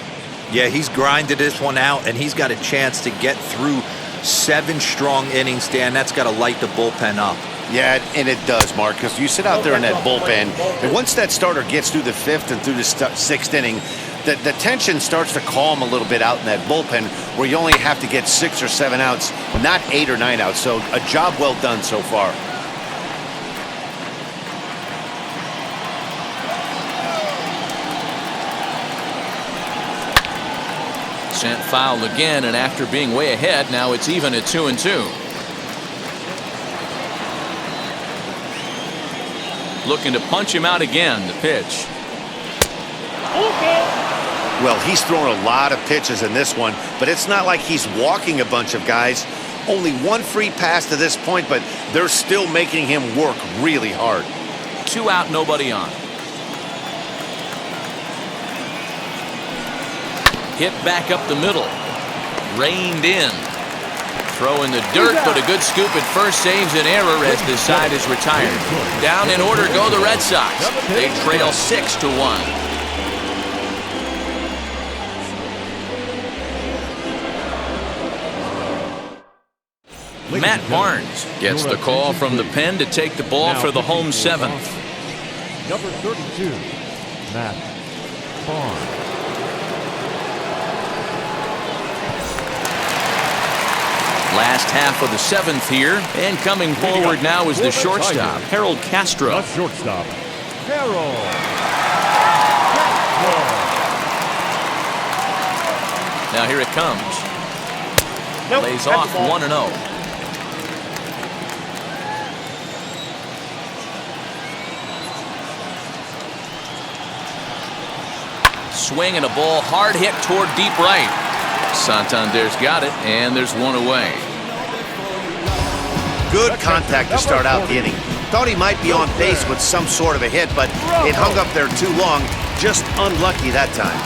Yeah, he's grinded this one out, and he's got a chance to get through 7 strong innings, Dan. That's got to light the bullpen up. Yeah, and it does, Mark, because you sit out there in that bullpen, and once that starter gets through the 5th and through the 6th inning, the tension starts to calm a little bit out in that bullpen, where you only have to get 6 or 7 outs, not 8 or 9 outs. So a job well done so far. Sent foul again, and after being way ahead, now it's even at 2-2. Looking to punch him out again. The pitch. Well, he's thrown a lot of pitches in this one, but it's not like he's walking a bunch of guys. Only 1 free pass to this point, but they're still making him work really hard. 2 out, nobody on. Hit back up the middle. Reined in. Throw in the dirt, but a good scoop at first saves an error as the side is retired. Down in order go the Red Sox. They trail 6-1. Matt Barnes gets the call from the pen to take the ball for the home 7th. Number 32, Matt Barnes. Last half of the 7th here, and coming forward now is the shortstop, Harold Castro. The shortstop, Harold. Now here it comes. Lays off 1-0. Swing and a ball hard hit toward deep right. Santander's got it, and there's 1 away. Good contact to start out the inning. Thought he might be on base with some sort of a hit, but it hung up there too long. Just unlucky that time.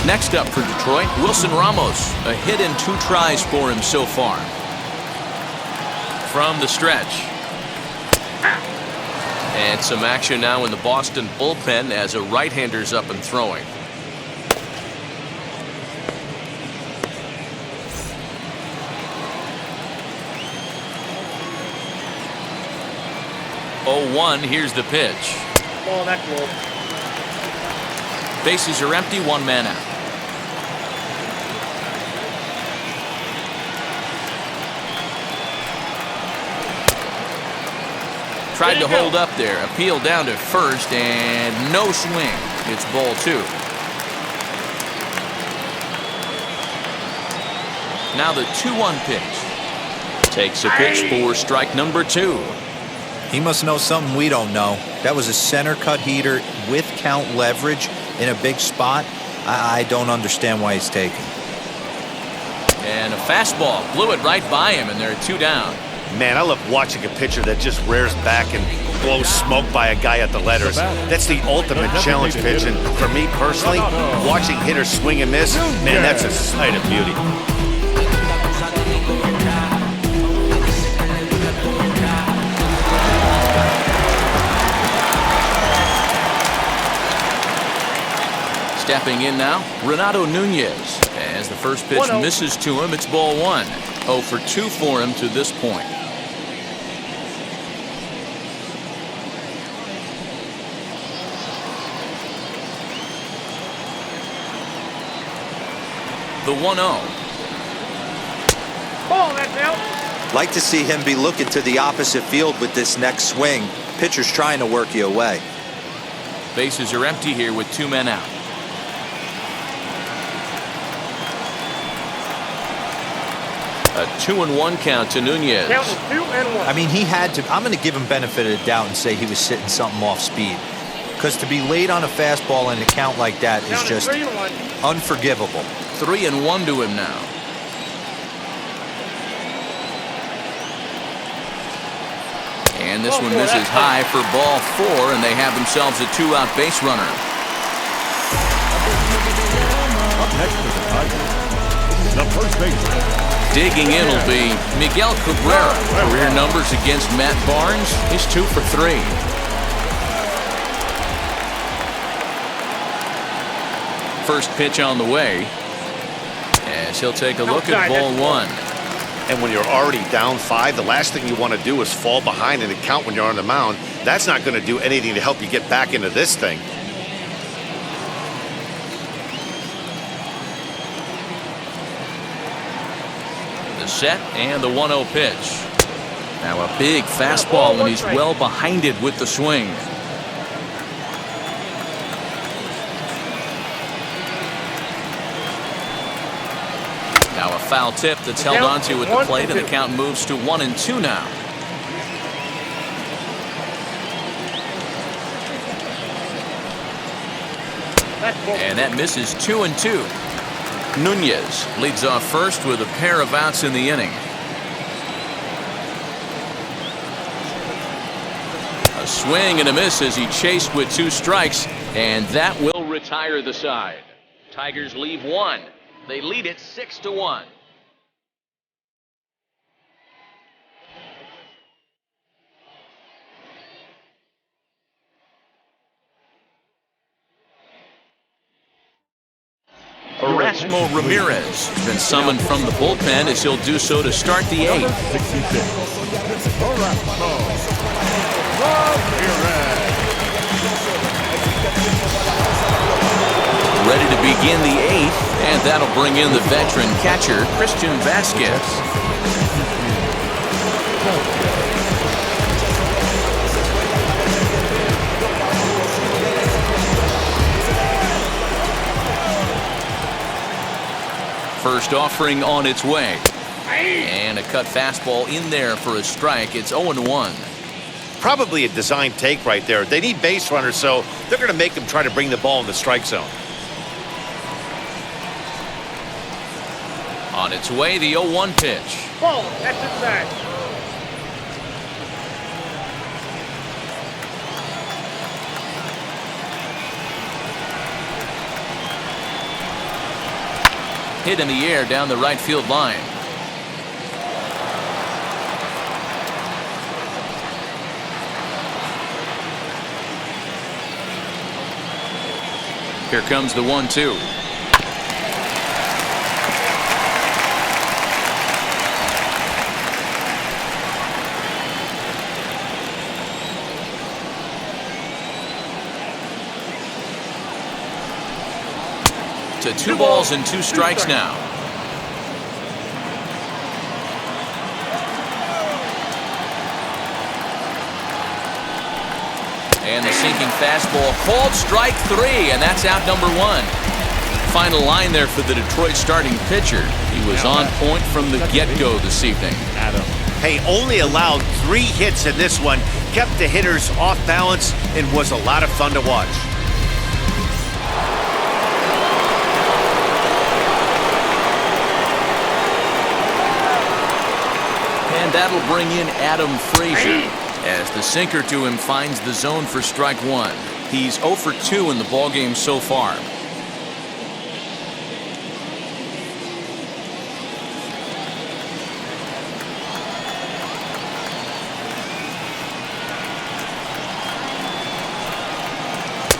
Next up for Detroit, Wilson Ramos. A hit in 2 tries for him so far. From the stretch. And some action now in the Boston bullpen as a right-hander's up and throwing. 0-1, here's the pitch. Ball that close. Bases are empty, 1 man out. Tried to hold up there, appeal down to first, and no swing. It's ball 2. Now the 2-1 pitch. Takes a pitch for strike number 2. He must know something we don't know. That was a center cut heater with count leverage in a big spot. I don't understand why he's taking. And a fastball blew it right by him, and there are 2 down. Man, I love watching a pitcher that just rears back and blows smoke by a guy at the letters. That's the ultimate challenge pitch, and for me personally, watching hitters swing and miss, man, that's a sight of beauty. Stepping in now, Renato Nunez. As the first pitch misses to him, it's ball 1. 0 for 2 for him to this point. The 1-0. Ball that's out. Like to see him be looking to the opposite field with this next swing. Pitcher's trying to work you away. Bases are empty here with 2 men out. A 2-1 count to Nunez. Count is 2-1. I mean, he had to. I'm going to give him benefit of the doubt and say he was sitting something off speed. Because to be late on a fastball and a count like that is just unforgivable. 3-1 to him now. And this one misses high for ball 4, and they have themselves a 2-out base runner. Up next to the Tigers, the first baseman. Digging in will be Miguel Cabrera. Career numbers against Matt Barnes. He's 2 for 3. First pitch on the way, as he'll take a look at ball 1. And when you're already down 5, the last thing you want to do is fall behind in the count when you're on the mound. That's not going to do anything to help you get back into this thing. The set and the 1-0 pitch. Now a big fastball when he's well behind it with the swing. Now a foul tip that's held onto at the plate, and the count moves to 1-2 now. And that misses 2-2. Nunez leads off first with a pair of outs in the inning. A swing and a miss as he chased with 2 strikes, and that will retire the side. Tigers leave 1. They lead it 6-1. Erasmo Ramirez has been summoned from the bullpen as he'll do so to start the 8th. 66. Erasmo Ramirez. Ready to begin the 8th, and that'll bring in the veteran catcher, Christian Vasquez. First offering on its way. And a cut fastball in there for a strike. It's 0-1. Probably a design take right there. They need base runners, so they're going to make them try to bring the ball in the strike zone. On its way, the 0-1 pitch. Ball, that's inside. Hit in the air down the right field line. Here comes the 1-2. To 2 balls and 2 strikes now. And the sinking fastball called strike 3, and that's out number 1. Final line there for the Detroit starting pitcher. He was on point from the get-go this evening. Hey, only allowed 3 hits in this one, kept the hitters off balance, and was a lot of fun to watch. And that'll bring in Adam Frazier as the sinker to him finds the zone for strike 1. He's 0 for 2 in the ballgame so far.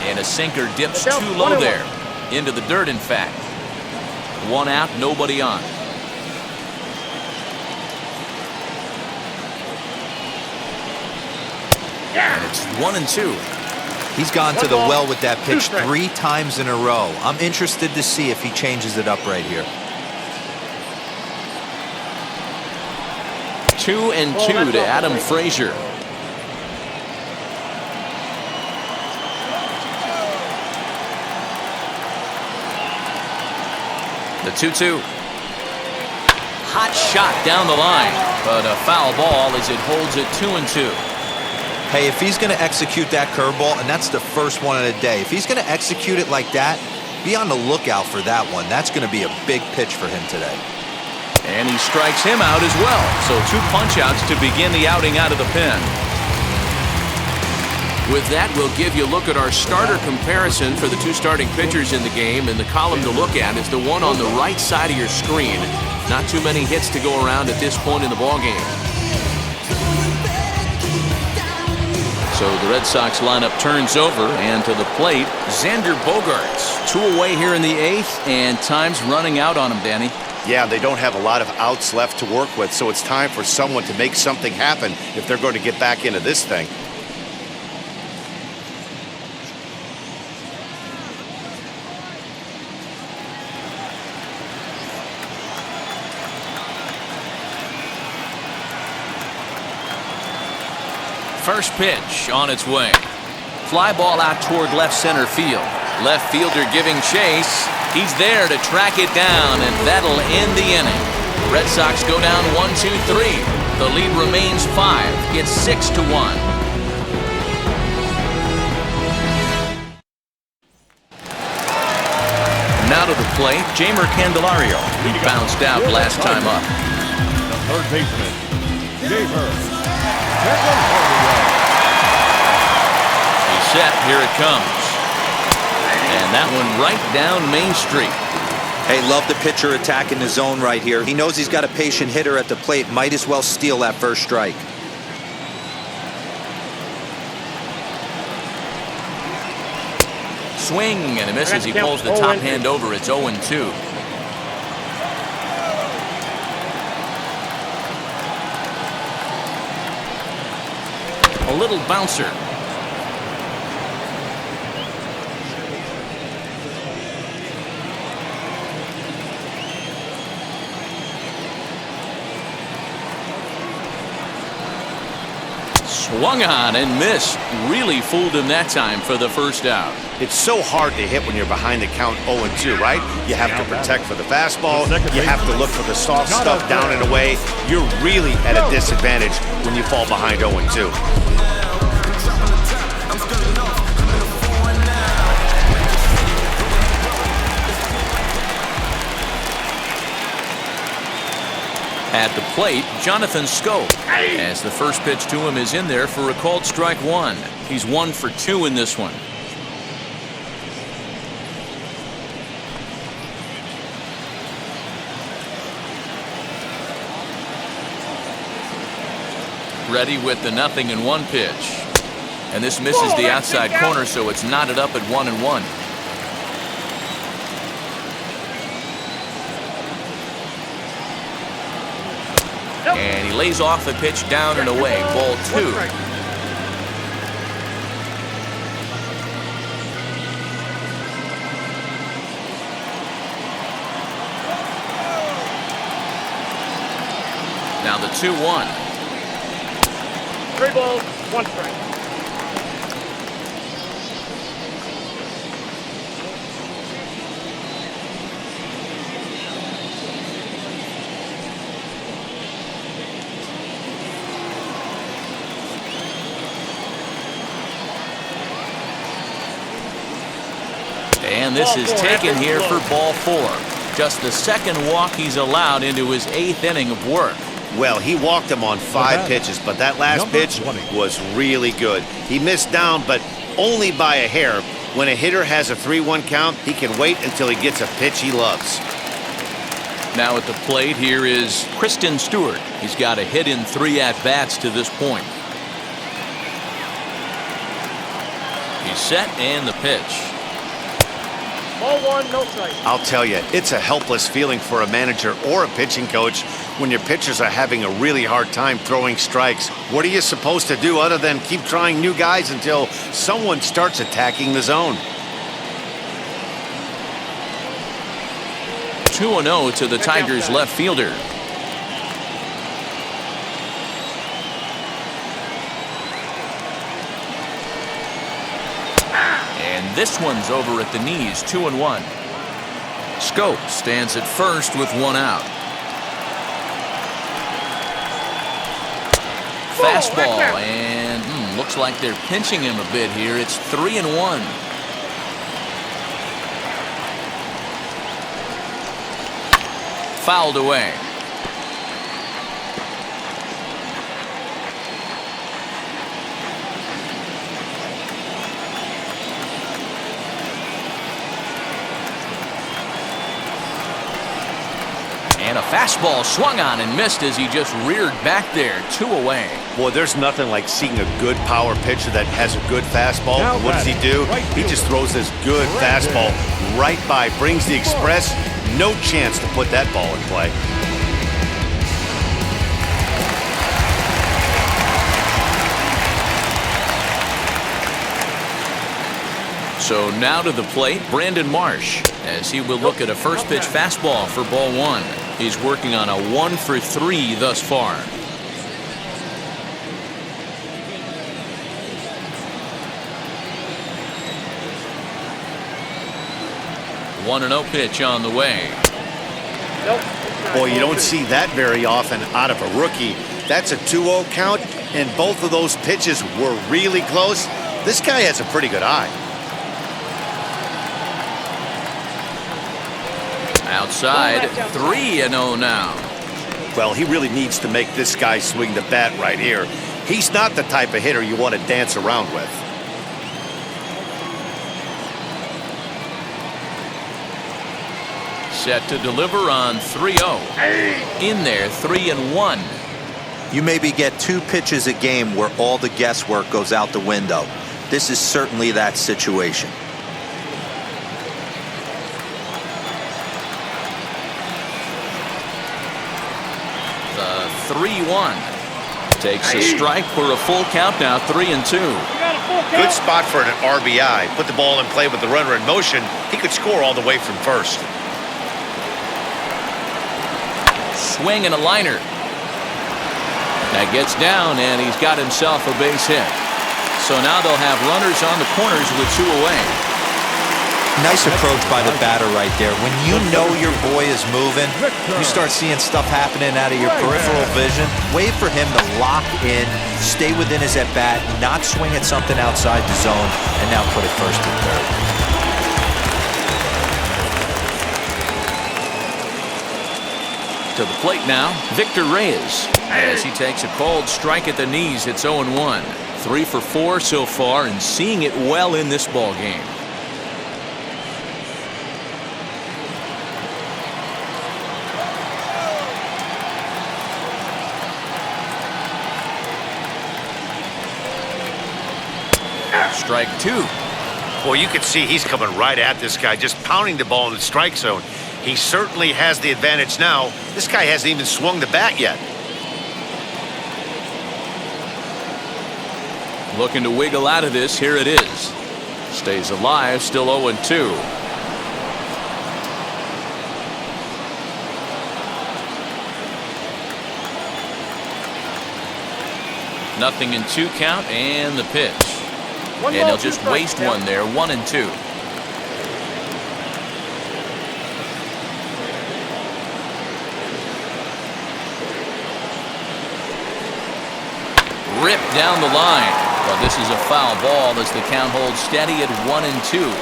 And a sinker dips too low there. Into the dirt, in fact. 1 out, nobody on. And it's 1-2. He's gone to the well with that pitch 3 times in a row. I'm interested to see if he changes it up right here. 2-2 to Adam Frazier. The 2-2. Hot shot down the line, but a foul ball as it holds it 2-2. Hey, if he's going to execute that curveball, and that's the first one of the day, if he's going to execute it like that, be on the lookout for that one. That's going to be a big pitch for him today. And he strikes him out as well. So 2 punch-outs to begin the outing out of the pen. With that, we'll give you a look at our starter comparison for the 2 starting pitchers in the game. And the column to look at is the one on the right side of your screen. Not too many hits to go around at this point in the ballgame. So the Red Sox lineup turns over, and to the plate, Xander Bogaerts. 2 away here in the 8th, and time's running out on him, Danny. Yeah, they don't have a lot of outs left to work with, so it's time for someone to make something happen if they're going to get back into this thing. First pitch on its way. Fly ball out toward left center field. Left fielder giving chase. He's there to track it down, and that'll end the inning. Red Sox go down 1-2-3. The lead remains 5. It's 6-1. Now to the plate, Jamer Candelario. He bounced out last time up. The third baseman, Jamer. He's set. Here it comes. And that one right down Main Street. Hey, love the pitcher attacking the zone right here. He knows he's got a patient hitter at the plate. Might as well steal that first strike. Swing and a miss as he pulls the top hand over. It's 0-2. A little bouncer. Swung on and missed. Really fooled him that time for the first out. It's so hard to hit when you're behind the count 0-2, right? You have to protect for the fastball. You have to look for the soft stuff down and away. You're really at a disadvantage when you fall behind 0-2. At the plate, Jonathan Scope, as the first pitch to him is in there for a called strike 1. He's 1 for 2 in this one. Ready with the 0-1 pitch. And this misses the outside corner, so it's knotted up at 1-1. And he lays off the pitch down and away. Ball 2. Now the 2-1. 3 balls, 1 strike. And this is taken here for ball 4. Just the second walk he's allowed into his 8th inning of work. Well, he walked him on 5 pitches, but that last pitch was really good. He missed down, but only by a hair. When a hitter has a 3-1 count, he can wait until he gets a pitch he loves. Now at the plate, here is Kristen Stewart. He's got a hit in 3 at-bats to this point. He's set and the pitch. Ball 1, no strike. I'll tell you, it's a helpless feeling for a manager or a pitching coach when your pitchers are having a really hard time throwing strikes. What are you supposed to do other than keep trying new guys until someone starts attacking the zone? 2-0 to the Tigers left fielder. And this one's over at the knees, 2-1. Scope stands at first with 1 out. Fastball, and looks like they're pinching him a bit here. It's 3-1. Fouled away. And a fastball swung on and missed as he just reared back there. 2 away. Boy, there's nothing like seeing a good power pitcher that has a good fastball. What does he do? He just throws this good fastball right by, brings the express, no chance to put that ball in play. So now to the plate, Brandon Marsh, as he will look at a first pitch fastball for ball one. He's working on a 1 for 3 thus far. One and 0 pitch on the way. Boy, you don't see that very often out of a rookie. That's a 2-0 count, and both of those pitches were really close. This guy has a pretty good eye. Outside, 3-0 now. Well, he really needs to make this guy swing the bat right here. He's not the type of hitter you want to dance around with. Set to deliver on 3-0. In there, 3-1. You maybe get 2 pitches a game where all the guesswork goes out the window. This is certainly that situation. The 3-1. Takes a strike for a full count now, 3-2. Good spot for an RBI. Put the ball in play with the runner in motion. He could score all the way from first. Swing and a liner. That gets down, and he's got himself a base hit. So now they'll have runners on the corners with 2 away. Nice approach by the batter right there. When you know your boy is moving, you start seeing stuff happening out of your peripheral vision. Wait for him to lock in, stay within his at-bat, not swing at something outside the zone, and now put it first and third. To the plate now, Victor Reyes, as he takes a cold strike at the knees. It's 0-1. 3 for 4 so far, and seeing it well in this ball game. Strike 2. Well, you can see he's coming right at this guy, just pounding the ball in the strike zone. He certainly has the advantage now. This guy hasn't even swung the bat yet. Looking to wiggle out of this. Here it is. Stays alive, still 0-2. Nothing in 2 count, and the pitch. And he'll just waste one there, 1-2. Ripped down the line. But this is a foul ball as the count holds steady at 1-2.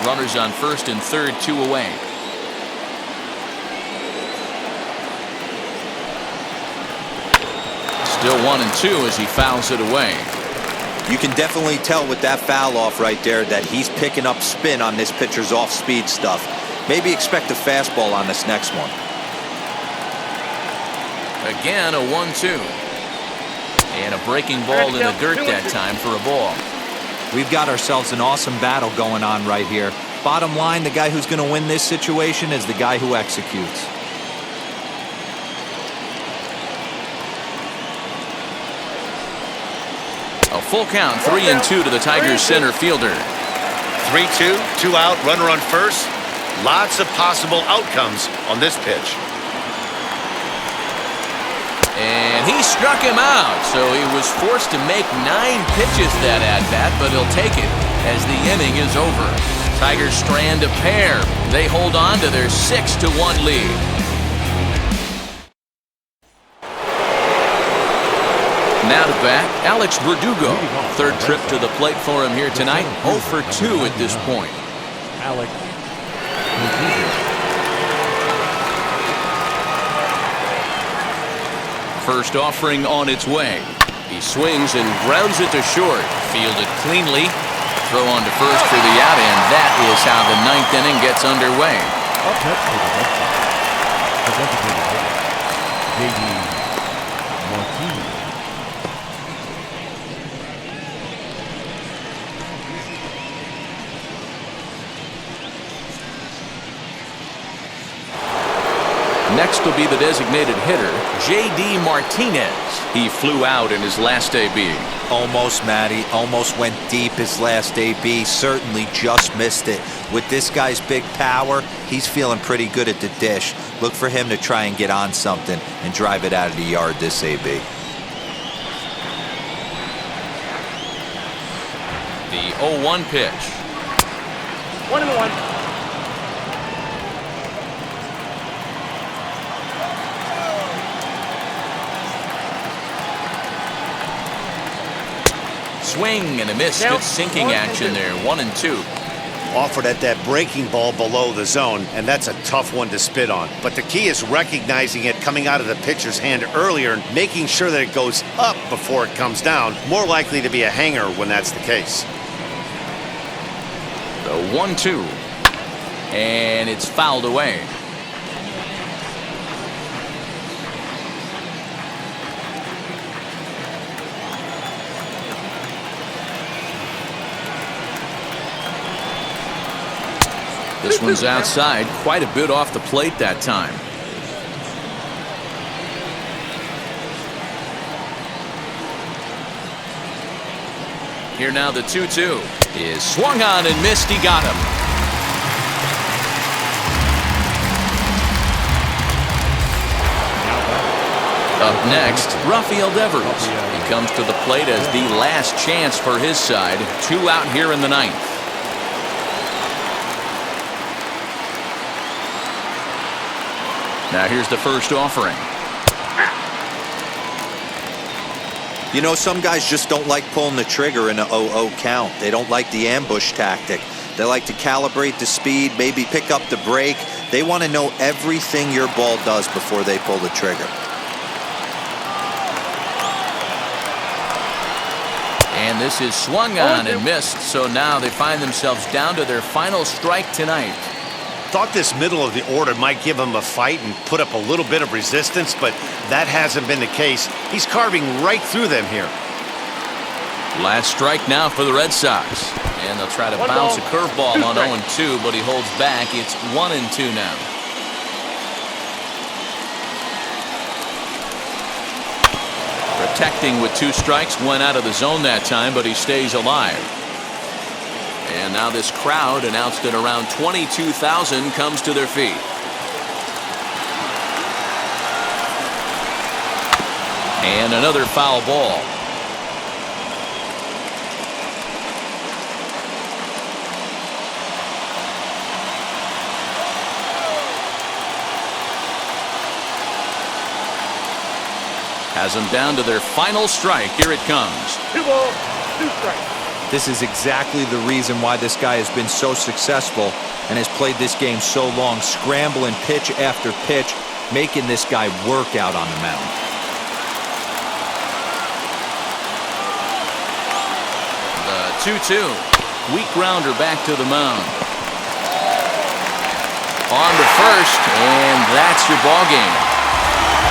Runners on first and third, 2 away. Still 1-2 as he fouls it away. You can definitely tell with that foul off right there that he's picking up spin on this pitcher's off-speed stuff. Maybe expect a fastball on this next one. Again, a 1-2. And a breaking ball in the dirt that time for a ball. We've got ourselves an awesome battle going on right here. Bottom line, the guy who's going to win this situation is the guy who executes. A full count, 3-2 to the Tigers center fielder. 3-2, 2 out, runner on first. Lots of possible outcomes on this pitch. And he struck him out, so he was forced to make 9 pitches that at-bat, but he'll take it as the inning is over. Tigers strand a pair. They hold on to their 6-1 lead. Now to bat, Alex Verdugo. Third trip to the plate for him here tonight. 0 for 2 at this point. Alex. First offering on its way. He swings and grounds it to short. Fielded cleanly. Throw on to first for the out, and that is how the 9th inning gets underway. Up next for the Red Sox, the designated hitter, Heidi Watney. Next will be the designated hitter, J.D. Martinez. He flew out in his last AB. Almost, Matty. Almost went deep his last AB. Certainly just missed it. With this guy's big power, he's feeling pretty good at the dish. Look for him to try and get on something and drive it out of the yard this AB. The 0-1 pitch. 1-1. Swing and a miss. Good sinking action there. 1-2. Offered at that breaking ball below the zone, and that's a tough one to spit on. But the key is recognizing it coming out of the pitcher's hand earlier and making sure that it goes up before it comes down. More likely to be a hanger when that's the case. The 1-2. And it's fouled away. This one's outside, quite a bit off the plate that time. Here now the 2-2 is swung on and missed. He got him. Up next, Rafael Devers. He comes to the plate as the last chance for his side. 2 out here in the 9th. Now here's the first offering. You know, some guys just don't like pulling the trigger in a 0-0 count. They don't like the ambush tactic. They like to calibrate the speed, maybe pick up the break. They want to know everything your ball does before they pull the trigger. And this is swung on and missed. So now they find themselves down to their final strike tonight. Thought this middle of the order might give him a fight and put up a little bit of resistance, but that hasn't been the case. He's carving right through them here. Last strike now for the Red Sox. And they'll try to bounce a curveball on 0-2, but he holds back. It's 1-2 now. Protecting with 2 strikes, went out of the zone that time, but he stays alive. And now this crowd, announced at around 22,000, comes to their feet. And another foul ball. Has them down to their final strike. Here it comes. 2 balls, 2 strikes. This is exactly the reason why this guy has been so successful and has played this game so long, scrambling pitch after pitch, making this guy work out on the mound. The 2-2. Weak grounder back to the mound. On to first, and that's your ball game.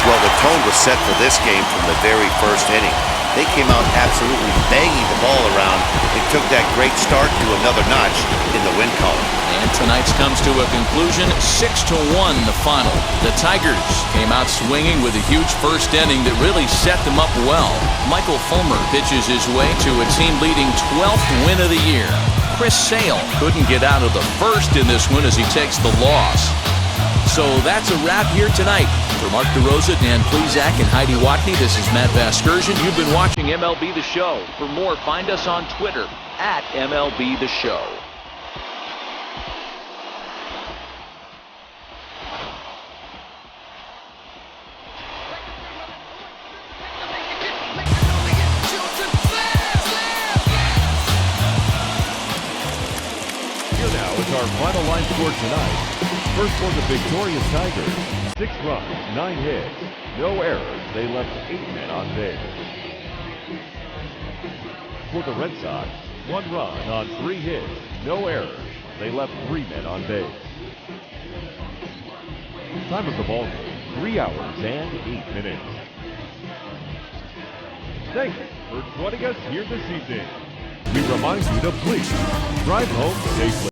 Well, the tone was set for this game from the very first inning. They came out absolutely banging the ball around. It took that great start to another notch in the win column. And tonight's comes to a conclusion, 6-1 the final. The Tigers came out swinging with a huge first inning that really set them up well. Michael Fulmer pitches his way to a team-leading 12th win of the year. Chris Sale couldn't get out of the first in this one as he takes the loss. So that's a wrap here tonight. For Mark DeRosa, Dan Plesac, and Heidi Watney, this is Matt Vasgersian. You've been watching MLB The Show. For more, find us on Twitter at MLB The Show. Here now is our final line score tonight. First for the victorious Tigers, 6 runs, 9 hits, no errors. They left 8 men on base. For the Red Sox, 1 run on 3 hits, no errors. They left 3 men on base. Time of the ball game, 3 hours and 8 minutes. Thank you for joining us here this evening. We remind you to please drive home safely.